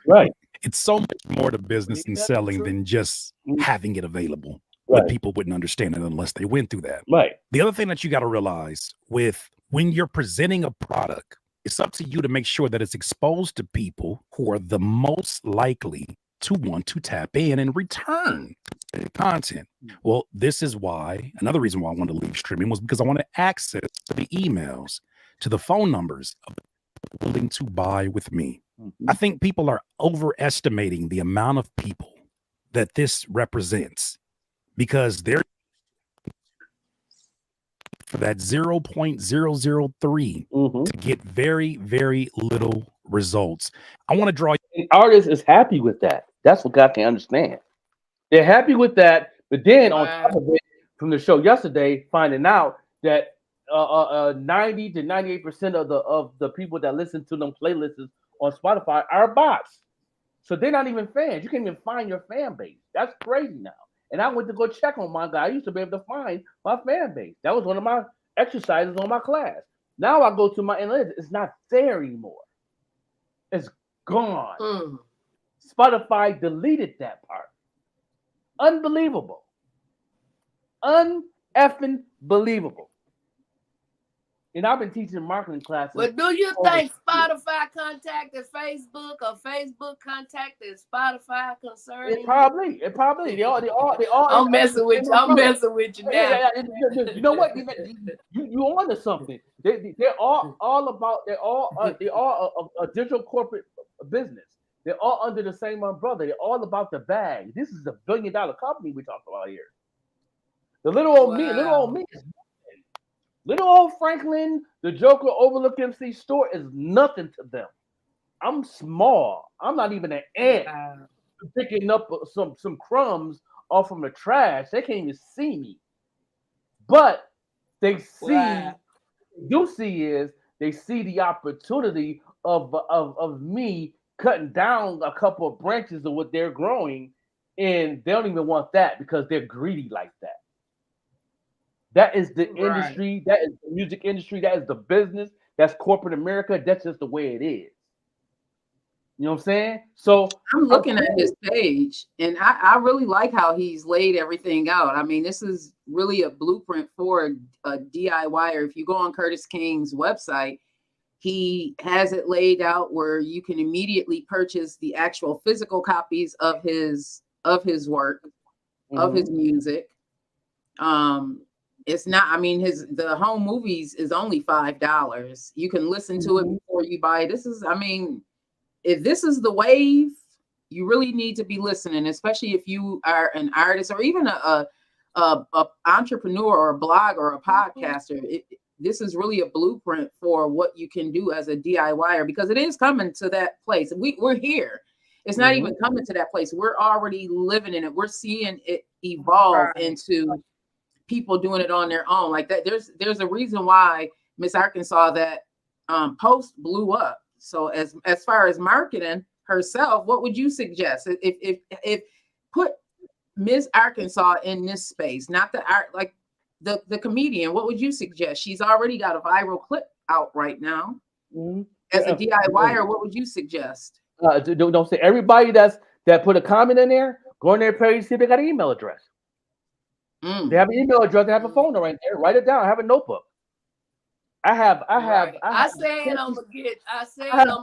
Right. It's so much more to business and selling than just having it available. Right. But people wouldn't understand it unless they went through that. Right. The other thing that you got to realize with when you're presenting a product, it's up to you to make sure that it's exposed to people who are the most likely to want to tap in and return content. Well, this is why, another reason why I wanted to leave streaming was because I wanted access to the emails, to the phone numbers of people willing to buy with me. I think people are overestimating the amount of people that this represents because they're for that 0.003 to get very, very little results. I want to draw. An artist is happy with that. That's what God can understand. They're happy with that, but then on top of it, from the show yesterday, finding out that 90 to 98% of the people that listen to them playlists on Spotify are bots. So they're not even fans. You can't even find your fan base. That's crazy now. And I went to go check on my guy. I used to be able to find my fan base. That was one of my exercises on my class. Now I go to my analytics. It's not there anymore. It's gone. Spotify deleted that part. Unbelievable. Un-effing believable. And I've been teaching marketing classes. Well, do you think Spotify contacted Facebook or Facebook contacted Spotify concerning? It probably. They all. I'm messing with you. I'm messing with you now. Yeah. You know what? You onto something. They're all about. They're all a digital corporate business. They're all under the same umbrella. They're all about the bag. This is a $1 billion company we talk about here. The little old me is nothing. Little old Franklin, the Joker Overlook MC store is nothing to them. I'm small. I'm not even an ant picking up some crumbs off from the trash. They can't even see me. But they see, they see the opportunity of me cutting down a couple of branches of what they're growing, and they don't even want that because they're greedy like that. That is the industry. That is the music industry. That is the business. That's corporate America. That's just the way it is. You know what I'm saying? So I'm looking at his page, and I really like how he's laid everything out. I mean, this is really a blueprint for a DIYer. If you go on Curtis King's website, he has it laid out where you can immediately purchase the actual physical copies of his work, of his music. It's not, I mean, the home movies is only $5. You can listen to it before you buy it. This is, I mean, if this is the wave, you really need to be listening, especially if you are an artist or even a entrepreneur or a blogger or a podcaster. This is really a blueprint for what you can do as a DIYer, because it is coming to that place. We're here. It's not even coming to that place. We're already living in it. We're seeing it evolve into people doing it on their own like that. There's a reason why Miss Arkansas, that post blew up. So as far as marketing herself, what would you suggest if put Miss Arkansas in this space, not the art, like the comedian, what would you suggest? She's already got a viral clip out right now. As a DIYer, what would you suggest? Don't say everybody that put a comment in there, go on their page, see if they got an email address. They have an email address. They have a phone number right there. Write it down. I have a notebook. I said I'm gonna get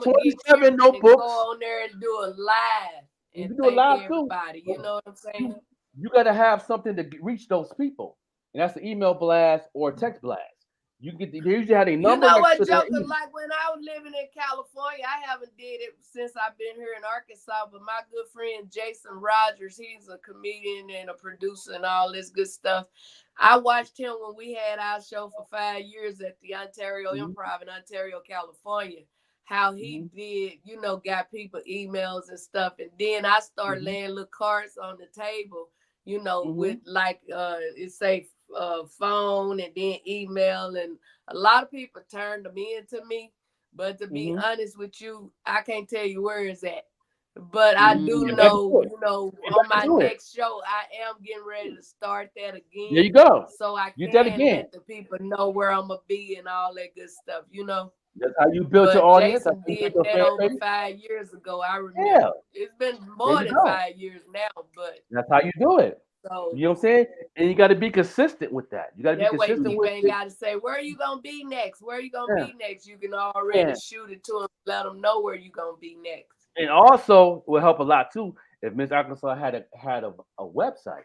27 notebooks. Go on there and do a live. You can do a live everybody. You know what I'm saying? You got to have something to reach those people, and that's an email blast or a text blast. You get they usually have a number. You know what, Joker? Like when I was living in California, I haven't did it since I've been here in Arkansas. But my good friend Jason Rogers, he's a comedian and a producer and all this good stuff. I watched him when we had our show for 5 years at the Ontario Improv in Ontario, California. How he did, got people emails and stuff, and then I started laying little cards on the table, with like it say phone and then email, and a lot of people turned them into me. But to be honest with you, I can't tell you where it's at. But I do know, on my next show, I am getting ready to start that again. There you go. So I Get can that again. let the people know where I'm gonna be and all that good stuff, That's how you built your audience. Jason did that over 5 years ago. I remember. Yeah. It's been more than 5 years now, but that's how you do it. So, you know what I'm saying? And you got to be consistent with that. You got to be that way consistent people with ain't got to say, where are you going to be next? Where are you going to be next? You can already shoot it to them, let them know where you're going to be next. And also will help a lot too if Miss Arkansas had a website.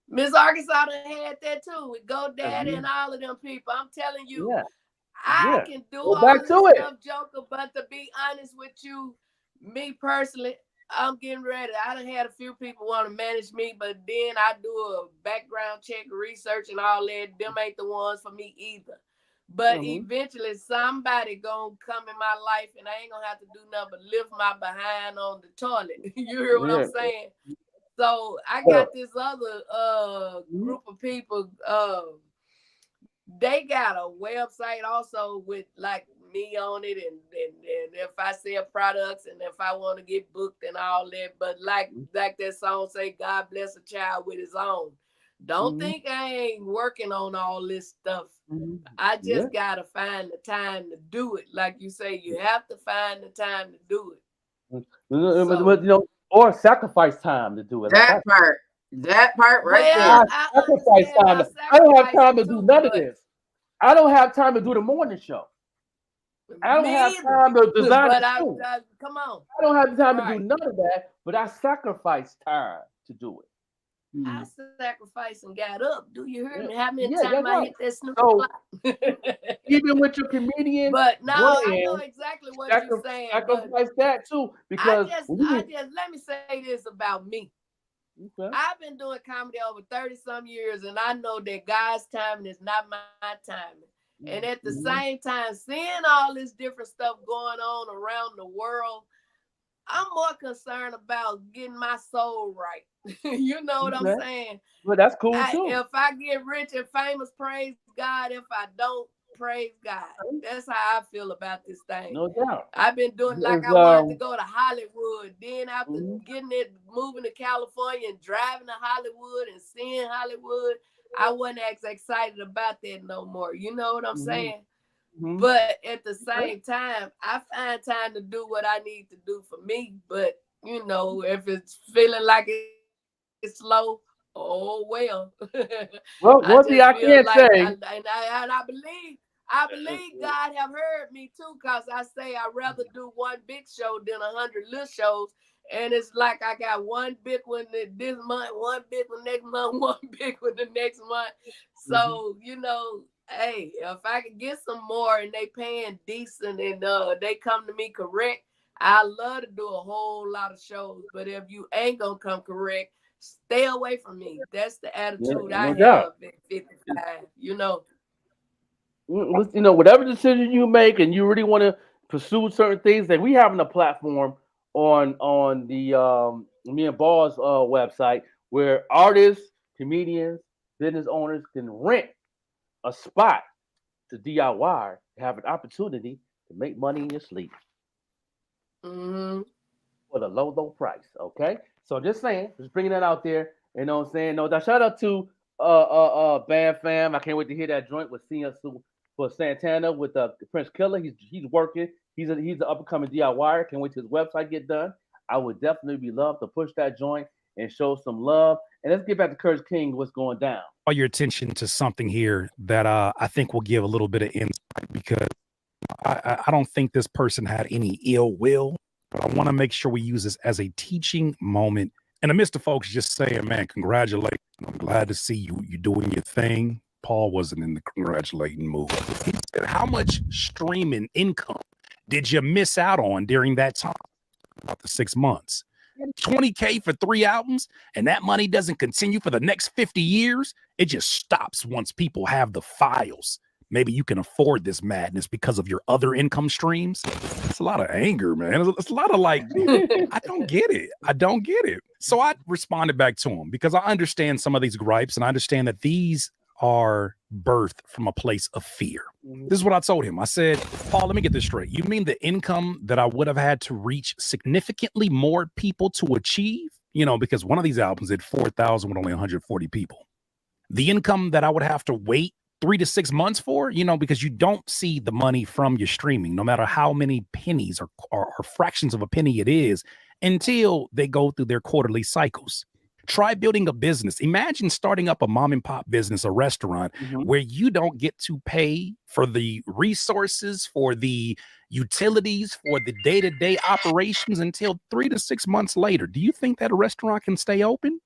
Miss Arkansas done had that too with GoDaddy and all of them people. I'm telling you, I can do all this stuff, Joker, but to be honest with you, me personally, I'm getting ready. I done had a few people want to manage me, but then I do a background check, research, and all that. Them ain't the ones for me either. But eventually somebody gonna come in my life and I ain't gonna have to do nothing but lift my behind on the toilet. You hear what I'm saying? So I got this other group of people, they got a website also with like me on it, and if I sell products and if I want to get booked and all that. But like that song say, God bless a child with his own. Don't think I ain't working on all this stuff. I just gotta find the time to do it. Like you say, you have to find the time to do it. But, you know, or sacrifice time to do it. That part right Well, there. Sacrifice time. I don't have time to do none of this. I don't have time to do the morning show. I don't have time to design But the show. come on. I don't have time to do none of that, but I sacrifice time to do it. I sacrificed and got up. Do you hear me? How many Yeah, times that's I right. hit that snooze So, clock? even with your comedian, But no, I brand, know exactly what you're saying. But sacrifice that too, because I just let me say this about me. I've been doing comedy over 30 some years, and I know that God's timing is not my timing. And at the same time, seeing all this different stuff going on around the world, I'm more concerned about getting my soul right. You know what I'm saying? Well, that's cool too. If I get rich and famous, praise God. If I don't, praise God. That's how I feel about this thing. No doubt. I've been doing like It's, I wanted to go to Hollywood. Then after getting it, moving to California and driving to Hollywood and seeing Hollywood, I wasn't as excited about that no more. You know what I'm saying? But at the same time, I find time to do what I need to do for me. But you know, if it's feeling like it's slow, oh well. Well, one thing I can say, I believe God have heard me too, because I say I'd rather do one big show than 100 little shows. And it's like I got one big one this month, one big one next month, one big one the next month. So, you know, hey, if I could get some more and they paying decent and they come to me correct, I love to do a whole lot of shows. But if you ain't gonna come correct, stay away from me. That's the attitude I have at 55, you know. You know, whatever decision you make and you really want to pursue certain things, that we having a platform on the me and Ball's website where artists, comedians, business owners can rent a spot to DIY, have an opportunity to make money in your sleep for the low price. Okay, so just saying, just bringing that out there. You know what I'm saying? No, that shout out to Band Fam. I can't wait to hear that joint with Sia for Santana with Prince Killer. He's working. He's an up and coming DIYer. Can't wait till his website get done. I would definitely be love to push that joint and show some love. And let's get back to Curtis King. What's going down? Call your attention to something here that I think will give a little bit of insight, because I don't think this person had any ill will, but I want to make sure we use this as a teaching moment. And amidst the folks just saying, man, congratulations. I'm glad to see you doing your thing. Paul wasn't in the congratulating mood. He said, how much streaming income did you miss out on during that time? About the 6 months. $20K for 3 albums, and that money doesn't continue for the next 50 years. It just stops once people have the files. Maybe you can afford this madness because of your other income streams. It's a lot of anger, man. It's a lot of like, I don't get it. I don't get it. So I responded back to him because I understand some of these gripes, and I understand that these are birthed from a place of fear. This is what I told him. I said, Paul, let me get this straight. You mean the income that I would have had to reach significantly more people to achieve? You know, because one of these albums did 4,000 with only 140 people. The income that I would have to wait 3 to 6 months for, you know, because you don't see the money from your streaming, no matter how many pennies or fractions of a penny it is, until they go through their quarterly cycles. Try building a business. Imagine starting up a mom and pop business, a restaurant, where you don't get to pay for the resources, for the utilities, for the day-to-day operations until 3 to 6 months later. Do you think that a restaurant can stay open?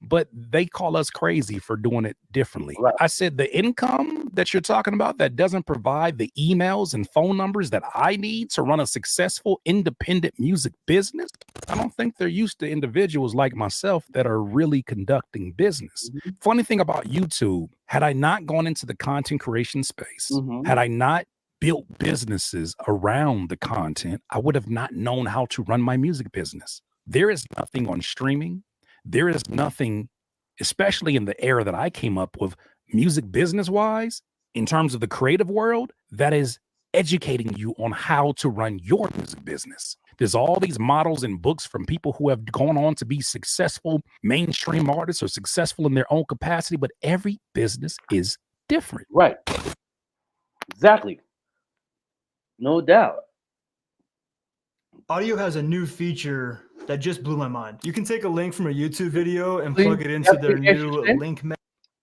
but they call us crazy for doing it differently. I said the income that you're talking about that doesn't provide the emails and phone numbers that I need to run a successful independent music business. I don't think they're used to individuals like myself that are really conducting business. Funny thing about YouTube, had I not gone into the content creation space, had I not built businesses around the content, I would have not known how to run my music business. There is nothing on streaming. There is nothing, especially in the era that I came up with, music business wise, in terms of the creative world, that is educating you on how to run your music business. There's all these models and books from people who have gone on to be successful mainstream artists or successful in their own capacity, but every business is different. Right. Exactly. No doubt. Audio has a new feature that just blew my mind. You can take a link from a YouTube video and Please, plug it into that's their pretty new interesting. link.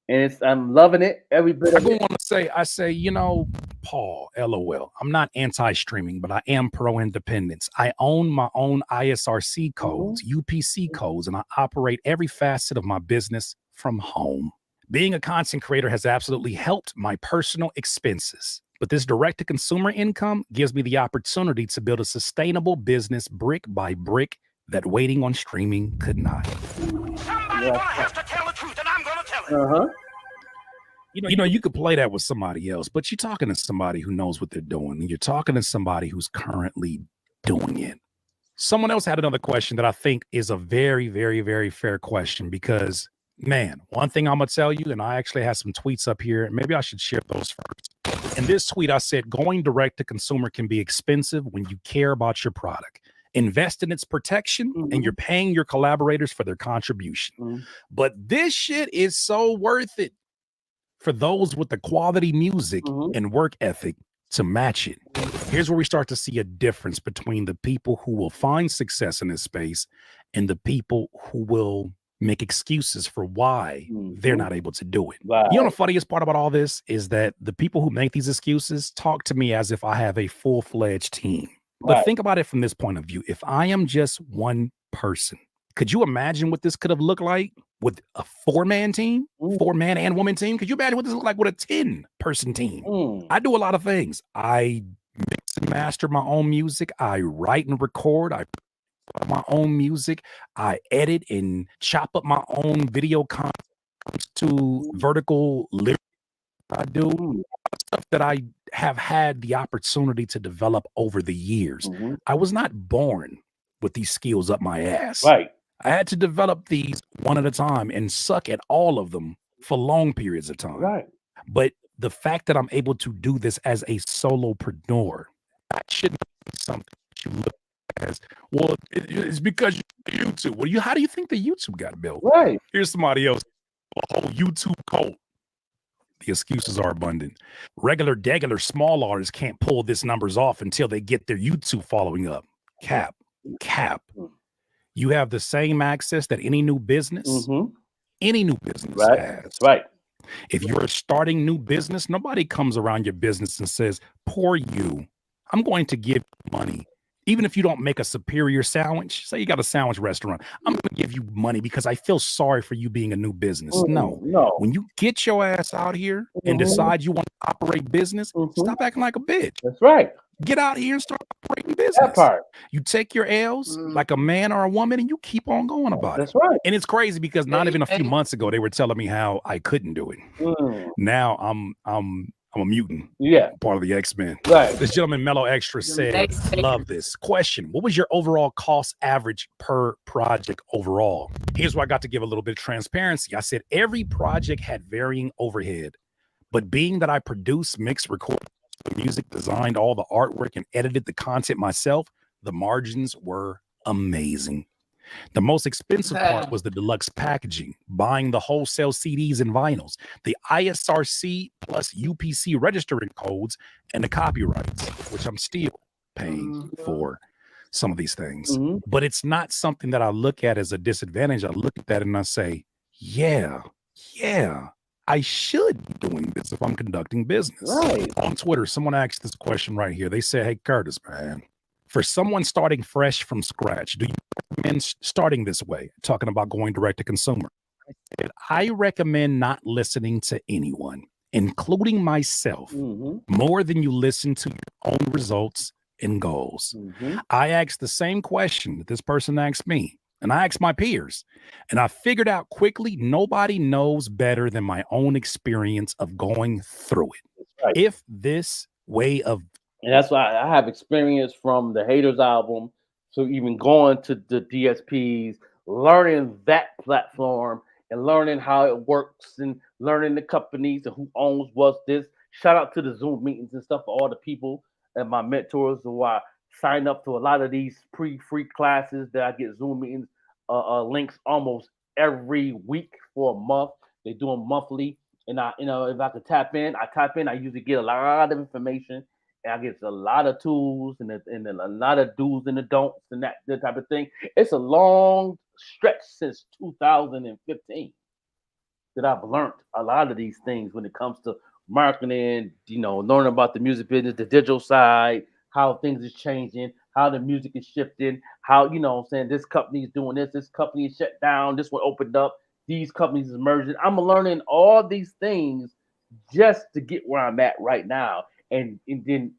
And I'm loving it. Every bit I of go it. on to say, you know, Paul, LOL, I'm not anti-streaming, but I am pro-independence. I own my own ISRC codes, UPC codes, and I operate every facet of my business from home. Being a content creator has absolutely helped my personal expenses. But this direct-to-consumer income gives me the opportunity to build a sustainable business brick by brick that waiting on streaming could not. You know, you could play that with somebody else, but you're talking to somebody who knows what they're doing, and you're talking to somebody who's currently doing it. Someone else had another question that I think is a very, very, very fair question because, man, one thing I'm going to tell you, and I actually have some tweets up here, and maybe I should share those first. In this tweet, I said, going direct to consumer can be expensive when you care about your product. Invest in its protection, and you're paying your collaborators for their contribution. But this shit is so worth it for those with the quality music and work ethic to match it. Here's where we start to see a difference between the people who will find success in this space and the people who will make excuses for why they're not able to do it. You know, the funniest part about all this is that the people who make these excuses talk to me as if I have a full-fledged team. But think about it from this point of view. If I am just one person, could you imagine what this could have looked like with a 4-man team, 4-man and woman team? Could you imagine what this looked like with a 10-person team? I do a lot of things. I mix and master my own music. I write and record. I put my own music. I edit and chop up my own video content to vertical lyrics. I do stuff that I have had the opportunity to develop over the years. I was not born with these skills up my ass. Right. I had to develop these one at a time and suck at all of them for long periods of time. Right. But the fact that I'm able to do this as a solopreneur, that shouldn't be something that you look as, well, it's because you YouTube. Well, how do you think the YouTube got built? Right. Here's somebody else, a whole YouTube cult. The excuses are abundant. Degular small artists can't pull this numbers off until they get their YouTube following up. Cap. You have the same access that any new business, has. Right. If you're a starting new business, nobody comes around your business and says, poor you, I'm going to give you money. Even if you don't make a superior sandwich, say you got a sandwich restaurant, I'm going to give you money because I feel sorry for you being a new business. No. When you get your ass out here and decide you want to operate business, stop acting like a bitch. That's right. Get out here and start operating business. That part. You take your L's like a man or a woman and you keep on going about That's it. right. And it's crazy because not even a few months ago, they were telling me how I couldn't do it. Now I'm a mutant. Yeah. Part of the X-Men. Right. This gentleman, Mellow Extra, said, love this. Question, what was your overall cost average per project overall? Here's where I got to give a little bit of transparency. I said every project had varying overhead, but being that I produced, mixed, recorded the music, designed all the artwork, and edited the content myself, the margins were amazing. The most expensive part was the deluxe packaging, buying the wholesale CDs and vinyls, the ISRC plus UPC registering codes, and the copyrights, which I'm still paying for some of these things. But it's not something that I look at as a disadvantage. I look at that and I say, yeah, I should be doing this if I'm conducting business. Right. On Twitter, someone asked this question right here. They said, hey, Curtis, man, for someone starting fresh from scratch, do you recommend starting this way? Talking about going direct to consumer. I said, I recommend not listening to anyone, including myself, more than you listen to your own results and goals. I asked the same question that this person asked me, and I asked my peers, and I figured out quickly nobody knows better than my own experience of going through it. Right. If this way of And that's why I have experience from the Haters album. So even going to the DSPs, learning that platform and learning how it works and learning the companies and who owns what's this. Shout out to the Zoom meetings and stuff for all the people and my mentors who I sign up to a lot of these free classes that I get Zoom meetings links almost every week for a month. They do them monthly. And I, if I could tap in, I usually get a lot of information. And I get a lot of tools and a lot of do's and the don'ts and that type of thing. It's a long stretch since 2015 that I've learned a lot of these things when it comes to marketing, learning about the music business, the digital side, how things is changing, how the music is shifting, how, this company is doing this company is shut down, this one opened up, these companies is merging. I'm learning all these things just to get where I'm at right now. And then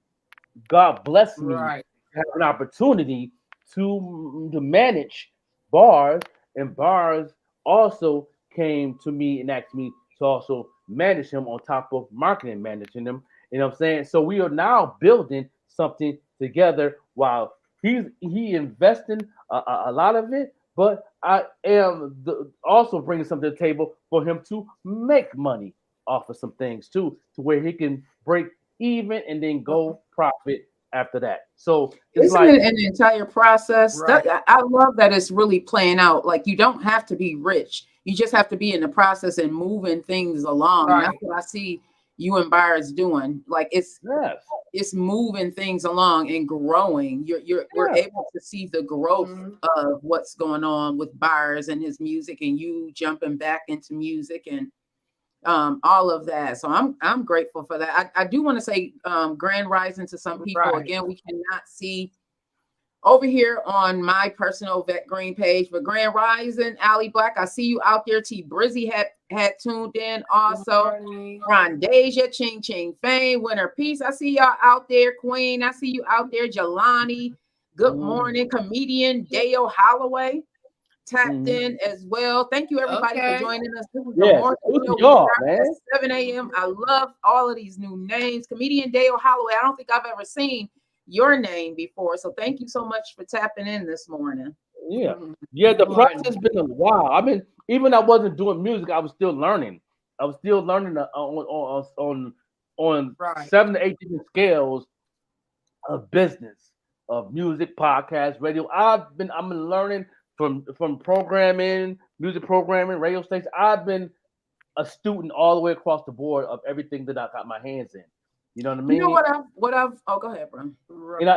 God bless me to have an opportunity to manage Bars, and Bars also came to me and asked me to also manage him on top of marketing managing him. You know what I'm saying? So we are now building something together while he investing a lot of it, but I am also bringing something to the table for him to make money off of some things too, to where he can break even and then go profit after that. So it's Isn't like it an entire process? I love that it's really playing out. Like, you don't have to be rich. You just have to be in the process and moving things along. And that's what I see you and Bars doing. Like, it's moving things along and growing. We're able to see the growth of what's going on with Bars and his music, and you jumping back into music and all of that. So I'm grateful for that. I do want to say grand rising to some people. Again, we cannot see over here on my personal Vet Green page, but grand rising, Allie Black, I see you out there. T Brizzy had tuned in also. Ron Deja, Ching Ching Fame, Winter Peace, I see y'all out there. Queen, I see you out there. Jelani, good morning. Comedian Dale Holloway tapped in as well. Thank you everybody for joining us. This was the morning show. We started at 7 a.m. I love all of these new names. Comedian Dale Holloway, I don't think I've ever seen your name before, so thank you so much for tapping in this morning. The process has been a while. I mean, even I wasn't doing music, I was still learning. I was still learning on 7 to 8 different scales of business, of music, podcast, radio. I'm learning from programming, music programming, radio stations. I've been a student all the way across the board of everything that I got my hands in. You know what I mean? You know what I've oh, go ahead, bro. And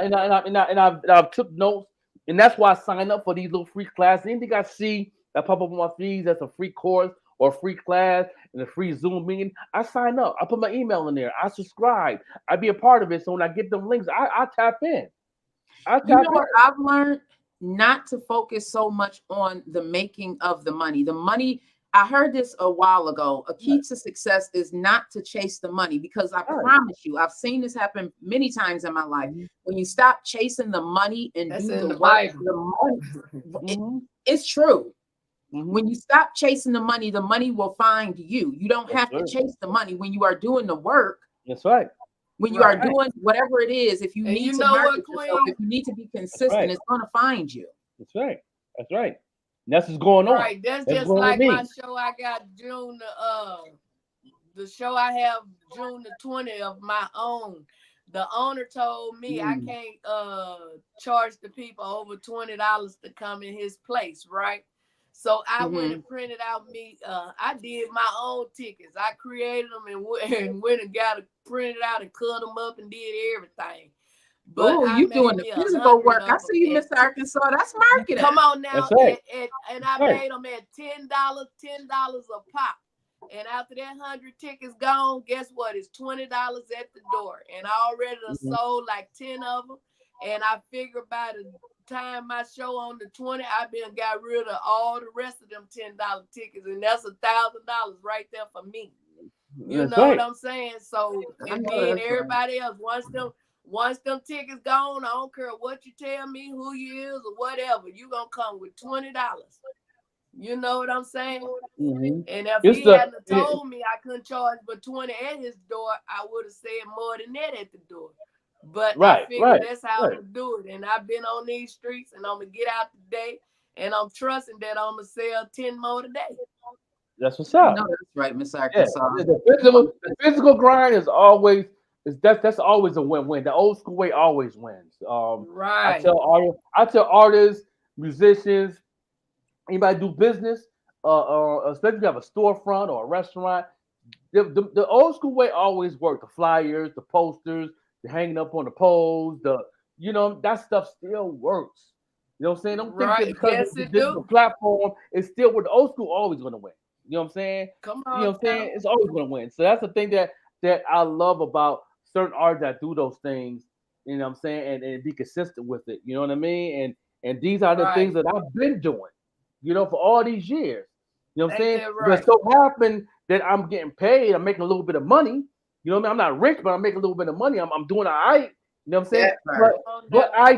I've took notes, and that's why I signed up for these little free classes. Anything I see that pop up on my feeds that's a free course or a free class and a free Zoom meeting, I sign up. I put my email in there. I subscribe. I be a part of it. So when I get them links, I tap in. What I've learned? Not to focus so much on the making of the money. The money, I heard this a while ago. A key to success is not to chase the money, because I promise you, I've seen this happen many times in my life. When you stop chasing the money and do the work, the money, it's true. When you stop chasing the money will find you. You don't have to chase the money when you are doing the work. That's right. When you are doing whatever it is, if you need to market yourself, if you need to be consistent, it's going to find you. That's right. That's right. And that's what's going on. Right. That's just like my show. I got June the show I have June the 20th of my own. The owner told me I can't charge the people over $20 to come in his place, right? So I went and printed out I did my own tickets. I created them and went and got it printed out and cut them up and did everything. But you doing the physical work. I see you, Mr. Arkansas. That's marketing. Come on now. That's right. And I made them at $10 a pop. And after that 100 tickets gone, guess what? It's $20 at the door. And I already sold like 10 of them. And I figured by time my show on the 20, I been got rid of all the rest of them $10 tickets, and that's $1,000 right there for me. You That's know right. what I'm saying? So, I and know then that's right. everybody else, once them tickets gone, I don't care what you tell me, who you is or whatever, you gonna come with $20. You know what I'm saying? Mhm. And if It's he the hadn't told me I couldn't charge but 20 at his door, I would have said more than that at the door. But I right, figured right, that's how I'm right. gonna do it. And I've been on these streets and I'm gonna get out today. And I'm trusting that I'm gonna sell 10 more today. That's what's You up. know that's right, Miss Yeah, Arkansas. the physical grind is always that's always a win-win. The old school way always wins. I Right. tell artists, musicians, anybody do business, especially if you have a storefront or a restaurant, the old school way always worked. The flyers, the posters, the hanging up on the poles, that stuff still works. You know what I'm saying? Don't think that Right. because Yes, of the it digital do. platform, it's still with the old school always gonna win. You know what I'm saying? Come You know on what I'm saying? now. It's always gonna win. So that's the thing that I love about certain artists that do those things, you know what I'm saying, and be consistent with it. You know what I mean? And these are the things Right. that I've been doing, for all these years. You know what I'm Ain't saying? that But right? so happened that I'm getting paid, I'm making a little bit of money. You know what I mean? I'm not rich, but I'm making a little bit of money. I'm doing all right. You know what I'm saying? That part. But I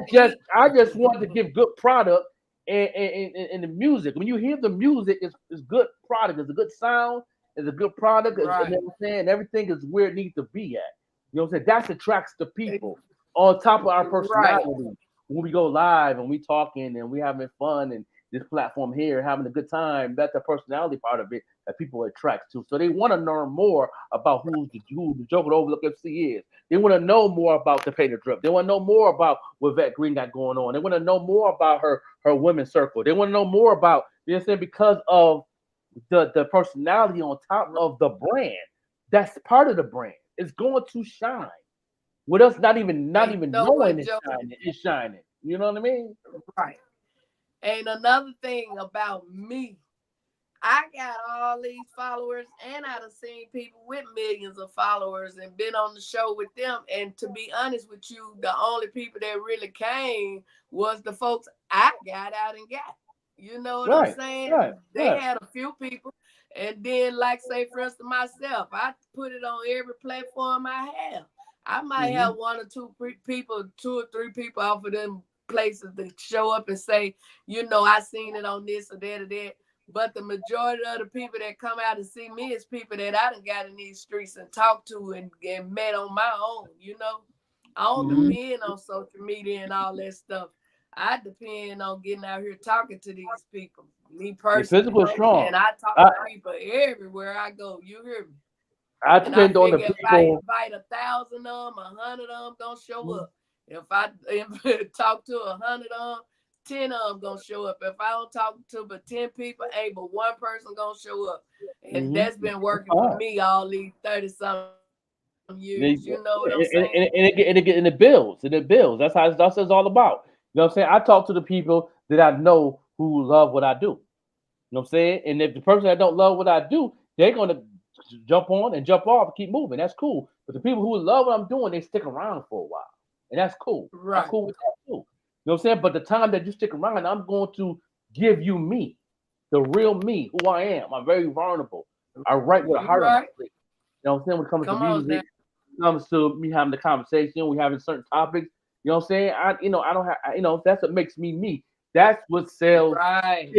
just want to give good product and the music. When you hear the music, it's good product. It's a good sound. It's a good product. You know Right. what I'm saying? Everything is where it needs to be at. You know what I'm saying? That attracts the people on top of our Right. personality. When we go live and we talking and we having fun and this platform here having a good time, that's the personality part of it that people attract to. So they want to learn more about who the Joker Overlook FC is. They want to know more about the Painter Drip. They want to know more about what Vet Green got going on. They want to know more about her women's circle. They want to know more about, you know what I'm saying, because of the personality on top of the brand. That's part of the brand. It's going to shine. With us not even know knowing what, it's Joe? shining. You know what I mean? Right. And another thing about me, I got all these followers, and I done seen people with millions of followers and been on the show with them. And to be honest with you, the only people that really came was the folks I got out and got. You know what I'm saying? They had a few people. And then, like, say, for instance, myself, I put it on every platform I have. I might have one or two people, 2 or 3 people off of them places to show up and say, I seen it on this or that or that. But the majority of the people that come out and see me is people that I done got in these streets and talked to and met on my own, I don't depend on social media and all that stuff. I depend on getting out here talking to these people. Me personally. physical is strong. And I talk to people everywhere I go. You hear me? I And depend on the figure if I people. invite 1,000 of them, 100 of them gonna show up. If I talk to 100 of them, 10 of them gonna show up. If I don't talk to but 10 people, ain't but one person gonna show up. And that's been working for me all these 30-something years. You know what I'm saying? And it builds. That's how it's all about. You know what I'm saying? I talk to the people that I know who love what I do. You know what I'm saying? And if the person that don't love what I do, they're gonna jump on and jump off and keep moving. That's cool. But the people who love what I'm doing, they stick around for a while. And that's cool. Right. I'm cool with that too. You know what I'm saying? But the time that you stick around, I'm going to give you me, the real me, who I am. I'm very vulnerable. I write with a heart on my sleeve. You know what I'm saying? When it comes to music, when it comes to me having the conversation, we having certain topics. You know what I'm saying? I don't have, that's what makes me me. That's what sells. Right.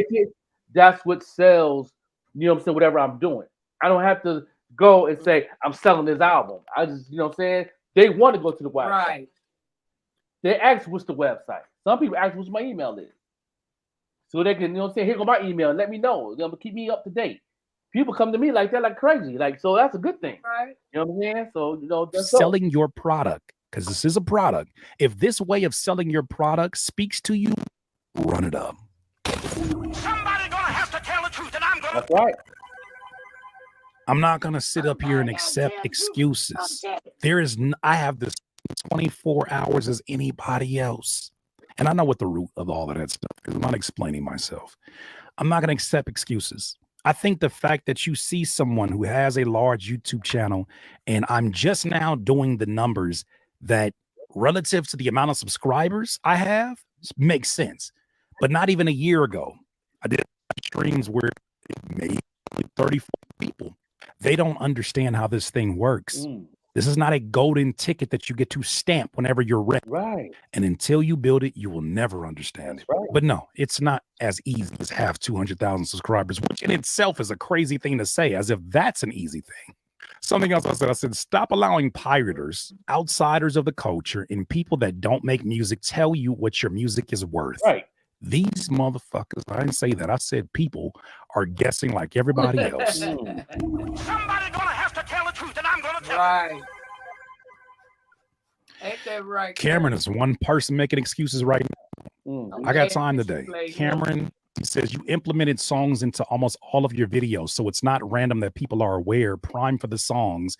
That's what sells, you know what I'm saying, whatever I'm doing. I don't have to go and say, I'm selling this album. I just, you know what I'm saying? They want to go to the website. Right. They ask, what's the website? Some people ask, what's my email is? So they can, you know what I'm saying, here go my email, let me know. Keep me up to date. People come to me like that, like crazy. Like, so that's a good thing. Right. You know what I'm saying? So, that's selling your product, because this is a product. If this way of selling your product speaks to you, run it up. Somebody gonna have to tell the truth, and I'm gonna. That's right. I'm not going to sit up here and accept excuses. I have this 24 hours as anybody else. And I know what the root of all of that stuff is. I'm not explaining myself. I'm not going to accept excuses. I think the fact that you see someone who has a large YouTube channel and I'm just now doing the numbers that relative to the amount of subscribers I have, makes sense. But not even a year ago, I did streams where it made 34 people. They don't understand how this thing works. This is not a golden ticket that you get to stamp whenever you're ready. Right. And until you build it, you will never understand it. Right. But no, it's not as easy as have 200,000 subscribers, which in itself is a crazy thing to say, as if that's an easy thing. Something else I said, stop allowing pirators, outsiders of the culture, and people that don't make music tell you what your music is worth. Right. These motherfuckers, I didn't say that. I said people are guessing like everybody else. Somebody gonna have to tell the truth, and I'm gonna tell it. Ain't that right? Cameron is one person making excuses right now. I got time today. Cameron, he says you implemented songs into almost all of your videos, so it's not random that people are aware, prime for the songs,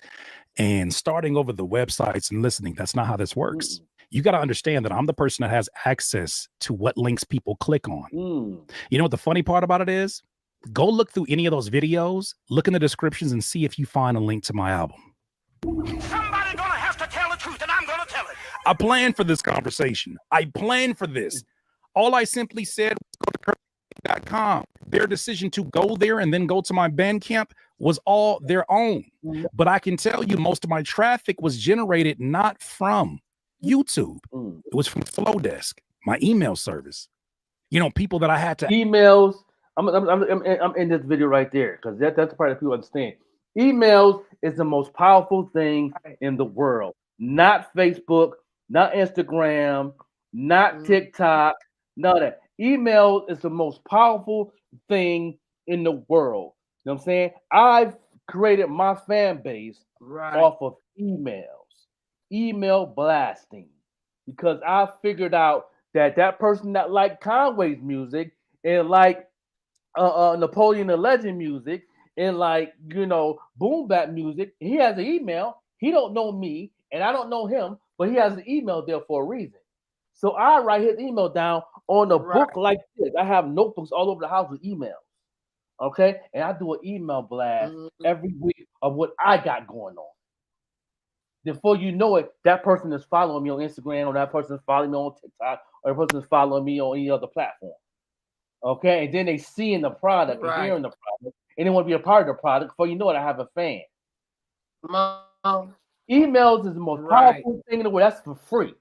and starting over the websites and listening. That's not how this works. You got to understand that I'm the person that has access to what links people click on. You know what the funny part about it is? Go look through any of those videos, look in the descriptions, and see if you find a link to my album. Somebody gonna have to tell the truth, and I'm gonna tell it. I planned for this conversation. I planned for this. All I simply said was go to Kirk.com. Their decision to go there and then go to my Bandcamp was all their own. But I can tell you most of my traffic was generated not from YouTube. It was from Flowdesk, my email service. You know, people that I had to emails. I'm in this video right there because that's the part that people understand. Emails is the most powerful thing in the world. Not Facebook, not Instagram, not TikTok, none of that. Email is the most powerful thing in the world. You know what I'm saying? I've created my fan base off of email blasting, because I figured out that person that liked Conway's music and like Napoleon the Legend music and like, you know, boom bap music, he has an email. He don't know me and I don't know him, but he has an email there for a reason. So I write his email down on a book like this. I have notebooks all over the house with emails. Okay, and I do an email blast every week of what I got going on. Before you know it, that person is following me on Instagram, or that person is following me on TikTok, or that person is following me on any other platform. Okay, and then they seeing the product and hearing the product, and they want to be a part of the product. Before you know it, I have a fan. Emails is the most powerful thing in the world. That's for free.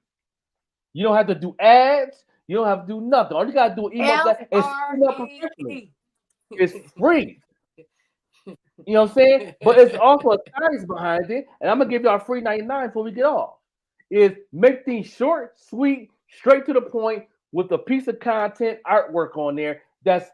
You don't have to do ads. You don't have to do nothing. All you gotta do is email blast and sign up professionally. It's free. You know what I'm saying? But it's also a science behind it. And I'm gonna give y'all free 99 before we get off. Is make things short, sweet, straight to the point with a piece of content artwork on there that's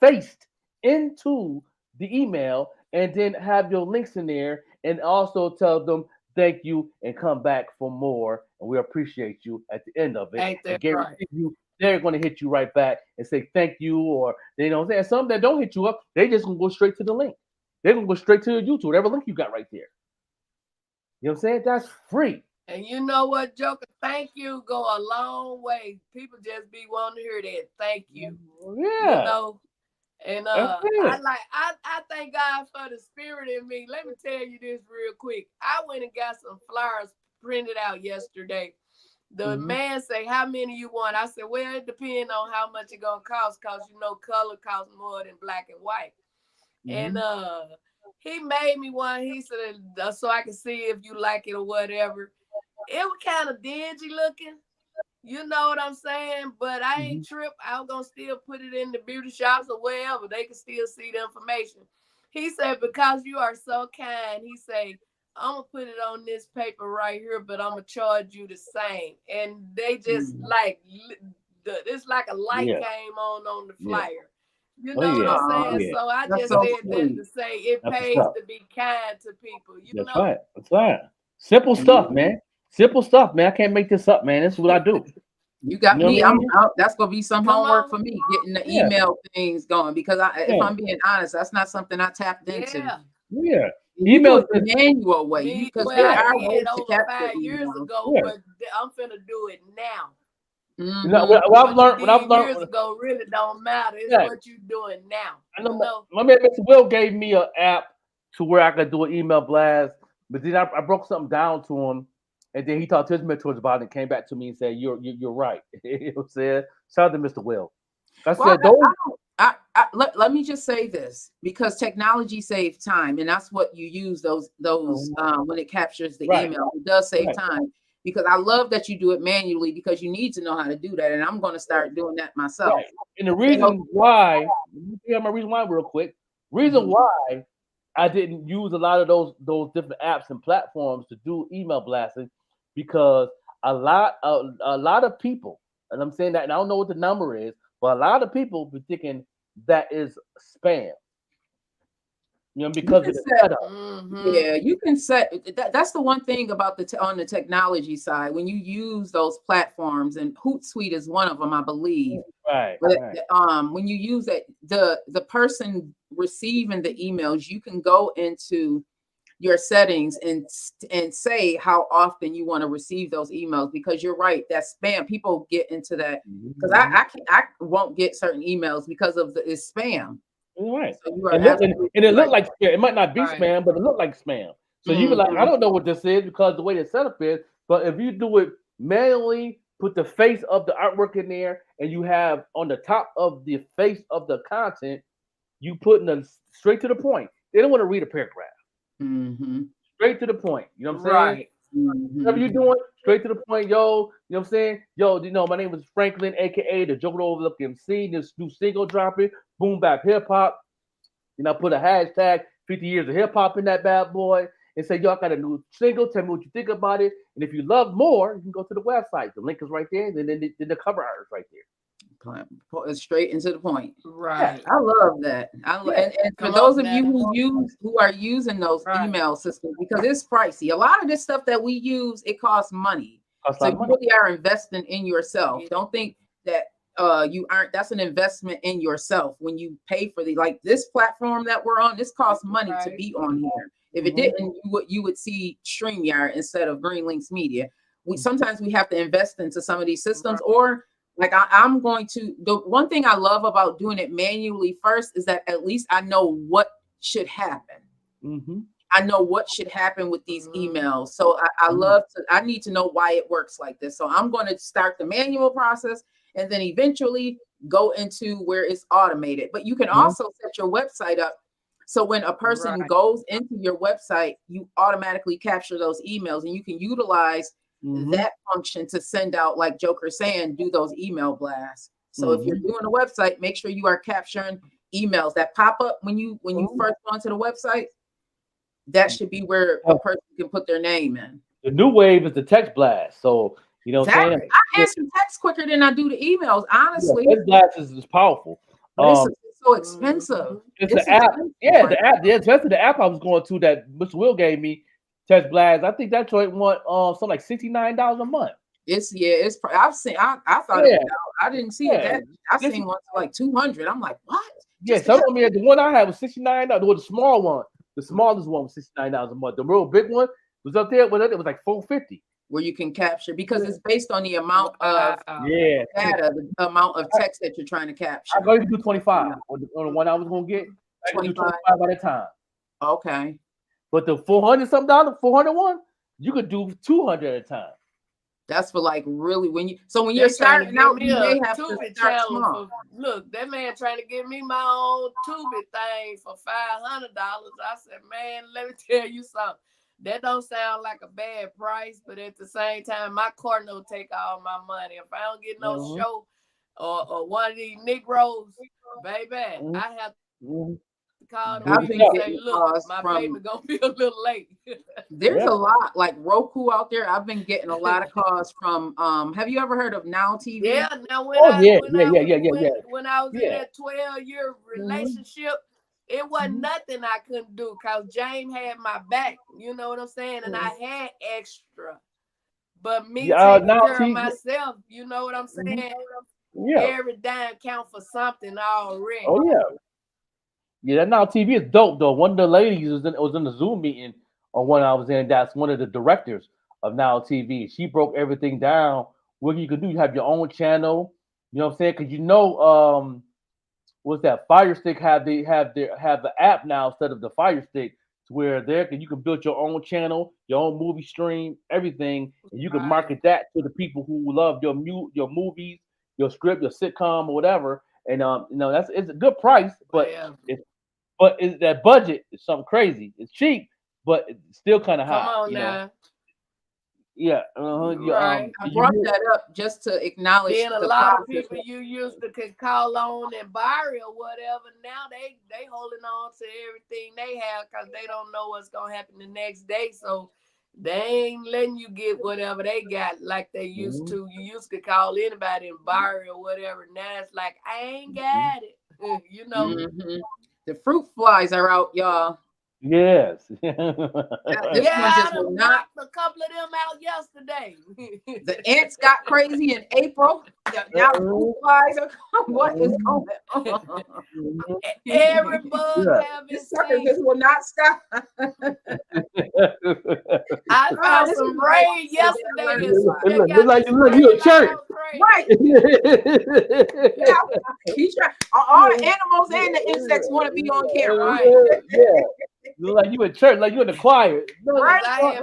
faced into the email, and then have your links in there and also tell them thank you and come back for more. And we appreciate you at the end of it. Ain't that and guarantee you they're going to hit you right back and say thank you, or they don't say. Some that don't hit you up, they just gonna go straight to the link. They're gonna go straight to YouTube, whatever link you got right there. You know what I'm saying? That's free. And you know what, Joker? Thank you go a long way. People just be wanting to hear that. Thank you. Yeah. You know, and I thank God for the spirit in me. Let me tell you this real quick. I went and got some flyers printed out yesterday. The man say, how many you want? I said, well, it depends on how much it gonna cost, because you know color costs more than black and white. And he made me one. He said, so I can see if you like it or whatever. It was kind of dingy looking, you know what I'm saying? But I ain't tripped. I'm gonna still put it in the beauty shops or wherever. They can still see the information. He said, because you are so kind, he said, I'm gonna put it on this paper right here, but I'm gonna charge you the same. And they just like, it's like a light came on the flyer. You know what I'm saying? So I just said that to say it pays to be kind to people. You know? That's right. Simple stuff, man. Simple stuff, man. I can't make this up, man. This is what I do. You got You know me. what I mean? That's gonna be some homework for me, getting the email things going, because if I'm being honest, that's not something I tapped into. Yeah. Email the manual way, because Well, there I are did ways to over capture 5 years email. ago, Yeah. but I'm finna do it now. You know, what I've learned years ago really don't matter. It's what you're doing now. I know my man Mr. Will gave me an app to where I could do an email blast, but then I broke something down to him And then he talked to his mentors about it and came back to me and said, "You're right." You know what I'm saying? Shout out to Mr. Will. I Well, said, "Those." let me just say this, because technology saves time, and that's what you use those when it captures the Right. email. It does save Right. time, because I love that you do it manually, because you need to know how to do that, and I'm going to start doing that myself. Right. And the reason why, let me tell you my reason why real quick. Reason why I didn't use a lot of those different apps and platforms to do email blasting, because a lot of people, and I'm saying that, and I don't know what the number is, but a lot of people be thinking that is spam. You know, because of the setup. Yeah, you can set that's the one thing about on the technology side, when you use those platforms, and Hootsuite is one of them, I believe. Right. But right. when you use it, the person receiving the emails, you can go into your settings and say how often you want to receive those emails, because you're right, that spam, people get into that, because I won't get certain emails because of it's spam. Right. So you are And it looked like spam. It might not be Right. spam, but it looked like spam. So you be like, I don't know what this is, because the way the setup is. But if you do it manually, put the face of the artwork in there, and you have on the top of the face of the content, you putting them straight to the point. They don't want to read a paragraph. Straight to the point. You know what I'm saying? Right. Whatever you're doing, straight to the point, yo. You know what I'm saying? Yo, my name is Franklin, aka the Joker Overlook MC. This new single dropping, Boom Bap Hip Hop. Put a hashtag 50 years of hip hop in that bad boy, and say, yo, I got a new single. Tell me what you think about it. And if you love more, you can go to the website. The link is right there, and then the cover art is right there. Straight into the point. Right. I love that. And for those of you who are using those email systems, because it's pricey. A lot of this stuff that we use, it costs money. So you really are investing in yourself. Don't think that you aren't. That's an investment in yourself when you pay for like this platform that we're on. This costs money to be on here. If it didn't, you would see StreamYard instead of Green Links Media. Sometimes we have to invest into some of these systems, or like I'm going to. The one thing I love about doing it manually first is that at least I know what should happen. I know what should happen with these emails. So I need to know why it works like this. So I'm going to start the manual process, and then eventually go into where it's automated. But you can also set your website up so when a person goes into your website, you automatically capture those emails, and you can utilize that function to send out, like Joker's saying, do those email blasts. So if you're doing a website, make sure you are capturing emails that pop up when you first go onto the website. That should be where a person can put their name in. The new wave is the text blast. So you know what I'm saying? I answer text quicker than I do the emails, honestly. Text blast is powerful. It's so expensive. It's the app. Yeah, the app. Yeah, especially the app I was going to that Mr. Will gave me, Text Blast. I think that joint want something like $69 a month. I've seen. I thought I didn't see it. I seen one for like 200. I'm like, what? Yeah, some of them. The one I had was $69. The small one, the smallest one was $69 a month. The real big one was up there. It was like $450. Where you can capture, because it's based on the amount of data, the amount of text that you're trying to capture. I'm going to do 25 on the one I was going to get. 25 by the time. Okay. But the $400 one, you could do 200 at a time. That's for like really when you're starting out, you may have to start small. Look, that man trying to give me my own Tubi thing for $500. I said, man, let me tell you something. That don't sound like a bad price, but at the same time, my partner will take all my money. If I don't get no show or one of these Negroes, baby, I have to call them and say, look, my baby gonna be a little late. There's a lot like Roku out there. I've been getting a lot of calls from. Have you ever heard of Now TV? Yeah. Now when I was in that 12-year relationship. It wasn't nothing I couldn't do, because James had my back. You know what I'm saying? And I had extra. But me taking care of myself, you know what I'm saying? Every dime count for something already. Oh, yeah. Yeah, that Now TV is dope, though. One of the ladies was in the Zoom meeting on one I was in. That's one of the directors of Now TV. She broke everything down. What you could do, you have your own channel. You know what I'm saying? Because what's that? Fire Stick have the app now instead of the Fire Stick. where you can build your own channel, your own movie stream, everything, and you can market that to the people who love your movies, your script, your sitcom, or whatever. And it's a good price, but that budget is something crazy. It's cheap, but it's still kind of high. Come on now. Yeah, Right. I brought that up just to acknowledge Then a the lot of process. people you used to could call on and buy or whatever. Now they holding on to everything they have because they don't know what's gonna happen the next day. So they ain't letting you get whatever they got like they used to. You used to call anybody and buy or whatever. Now it's like I ain't got it. You know. Mhm. The fruit flies are out, y'all. Yes. This one I just will done not. knocked a couple of them out yesterday. The ants got crazy in April. Now the fruit flies are coming. What is going on? Every bug Yeah. have This its sucker thing. just will not stop. I found this some is rain like- yesterday. Look like you at church. Right. Yeah, he's trying. All the animals and the insects want to be on camera. Right. Yeah. Look like you in church, like you in the choir. Right, I had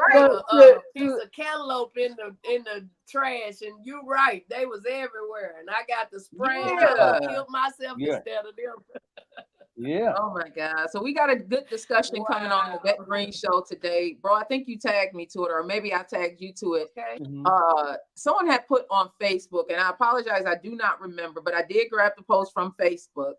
put a piece of cantaloupe in the trash, and you right, they was everywhere, and I got the spray and I killed myself instead of them. Yeah. Oh my God. So we got a good discussion coming on the Vet Green Show today. Bro, I think you tagged me to it, or maybe I tagged you to it. Okay. Someone had put on Facebook, and I apologize, I do not remember, but I did grab the post from Facebook.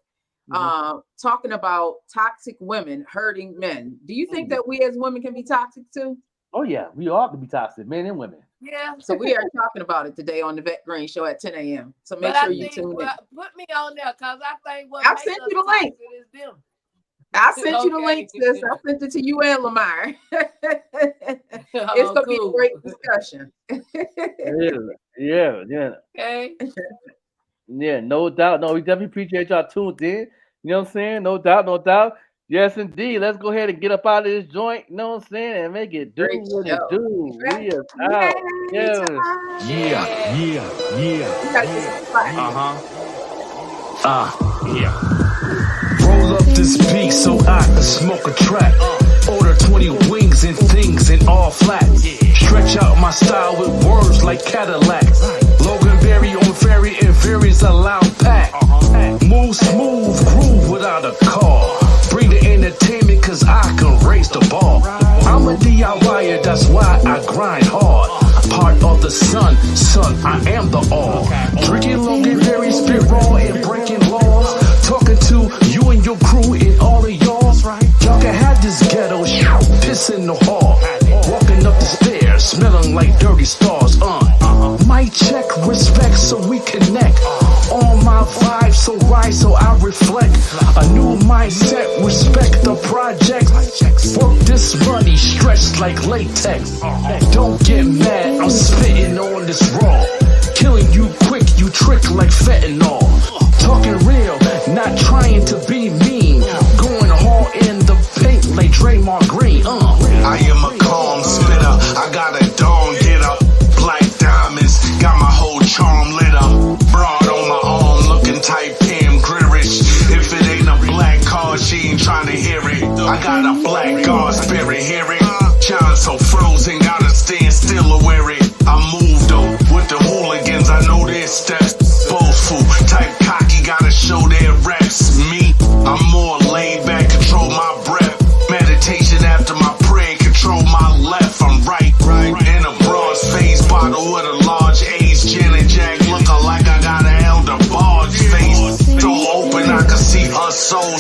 Talking about toxic women hurting men. Do you think that we as women can be toxic too? Oh yeah, we all can be toxic, men and women. Yeah. So we are talking about it today on the Vet Green Show at 10 a.m. So make But sure I you think, tune in. put me on there, cause I think what I've makes sent us you the link. toxic is them. I sent you the Okay. link, sis. I sent it to you and Lamar. It's gonna be a great discussion. Yeah. Okay. Yeah, no doubt. No, we definitely appreciate y'all tuned in. You know what I'm saying? No doubt. Yes, indeed. Let's go ahead and get up out of this joint. You know what I'm saying? And make it do Great what it show. do. We is out. Yeah. You gotta get some flack. Roll up this beat so I can smoke a track. Order 20 wings and things in all flats. Stretch out my style with words like Cadillacs. Logan Berry on ferry and varies a loud pack. Move smooth, groove without a call. Bring the entertainment cause I can raise the ball. I'm a DIYer, that's why I grind hard. Part of the sun, I am the all. Drinking Logan Berry, spit raw and breaking laws. Talking to you and your crew and all of y'all. Y'all can have this ghetto shit, piss in the hall. Walking up the stairs, smelling like dirty stars. Mic check, respect so we connect. On my vibe, so right, so I reflect. A new mindset, respect the project. Work this money, stretched like latex. Don't get mad, I'm spitting on this raw. Killing you quick, you trick like fentanyl. Talking real, not trying to be mean. Going hard in the paint like Draymond Green. I am a calm spitter. I got a dong getter. Black diamonds, got my whole charm lit up. Broad on my arm, looking tight, Pam Grirish. If it ain't a black card, she ain't trying to hear it. I got a black guard spirit, hear it. John so frozen, gotta stand still or wear it. I move though, with the hooligans, I know their steps. Boastful, type cocky, gotta show their reps. Me, I'm more laid back, control my breath. Meditation after my prayer, control my left. I'm right. In a broad face, bottle with a large age. Janet Jack looking like I got an elder barge face. Door open, I can see her soul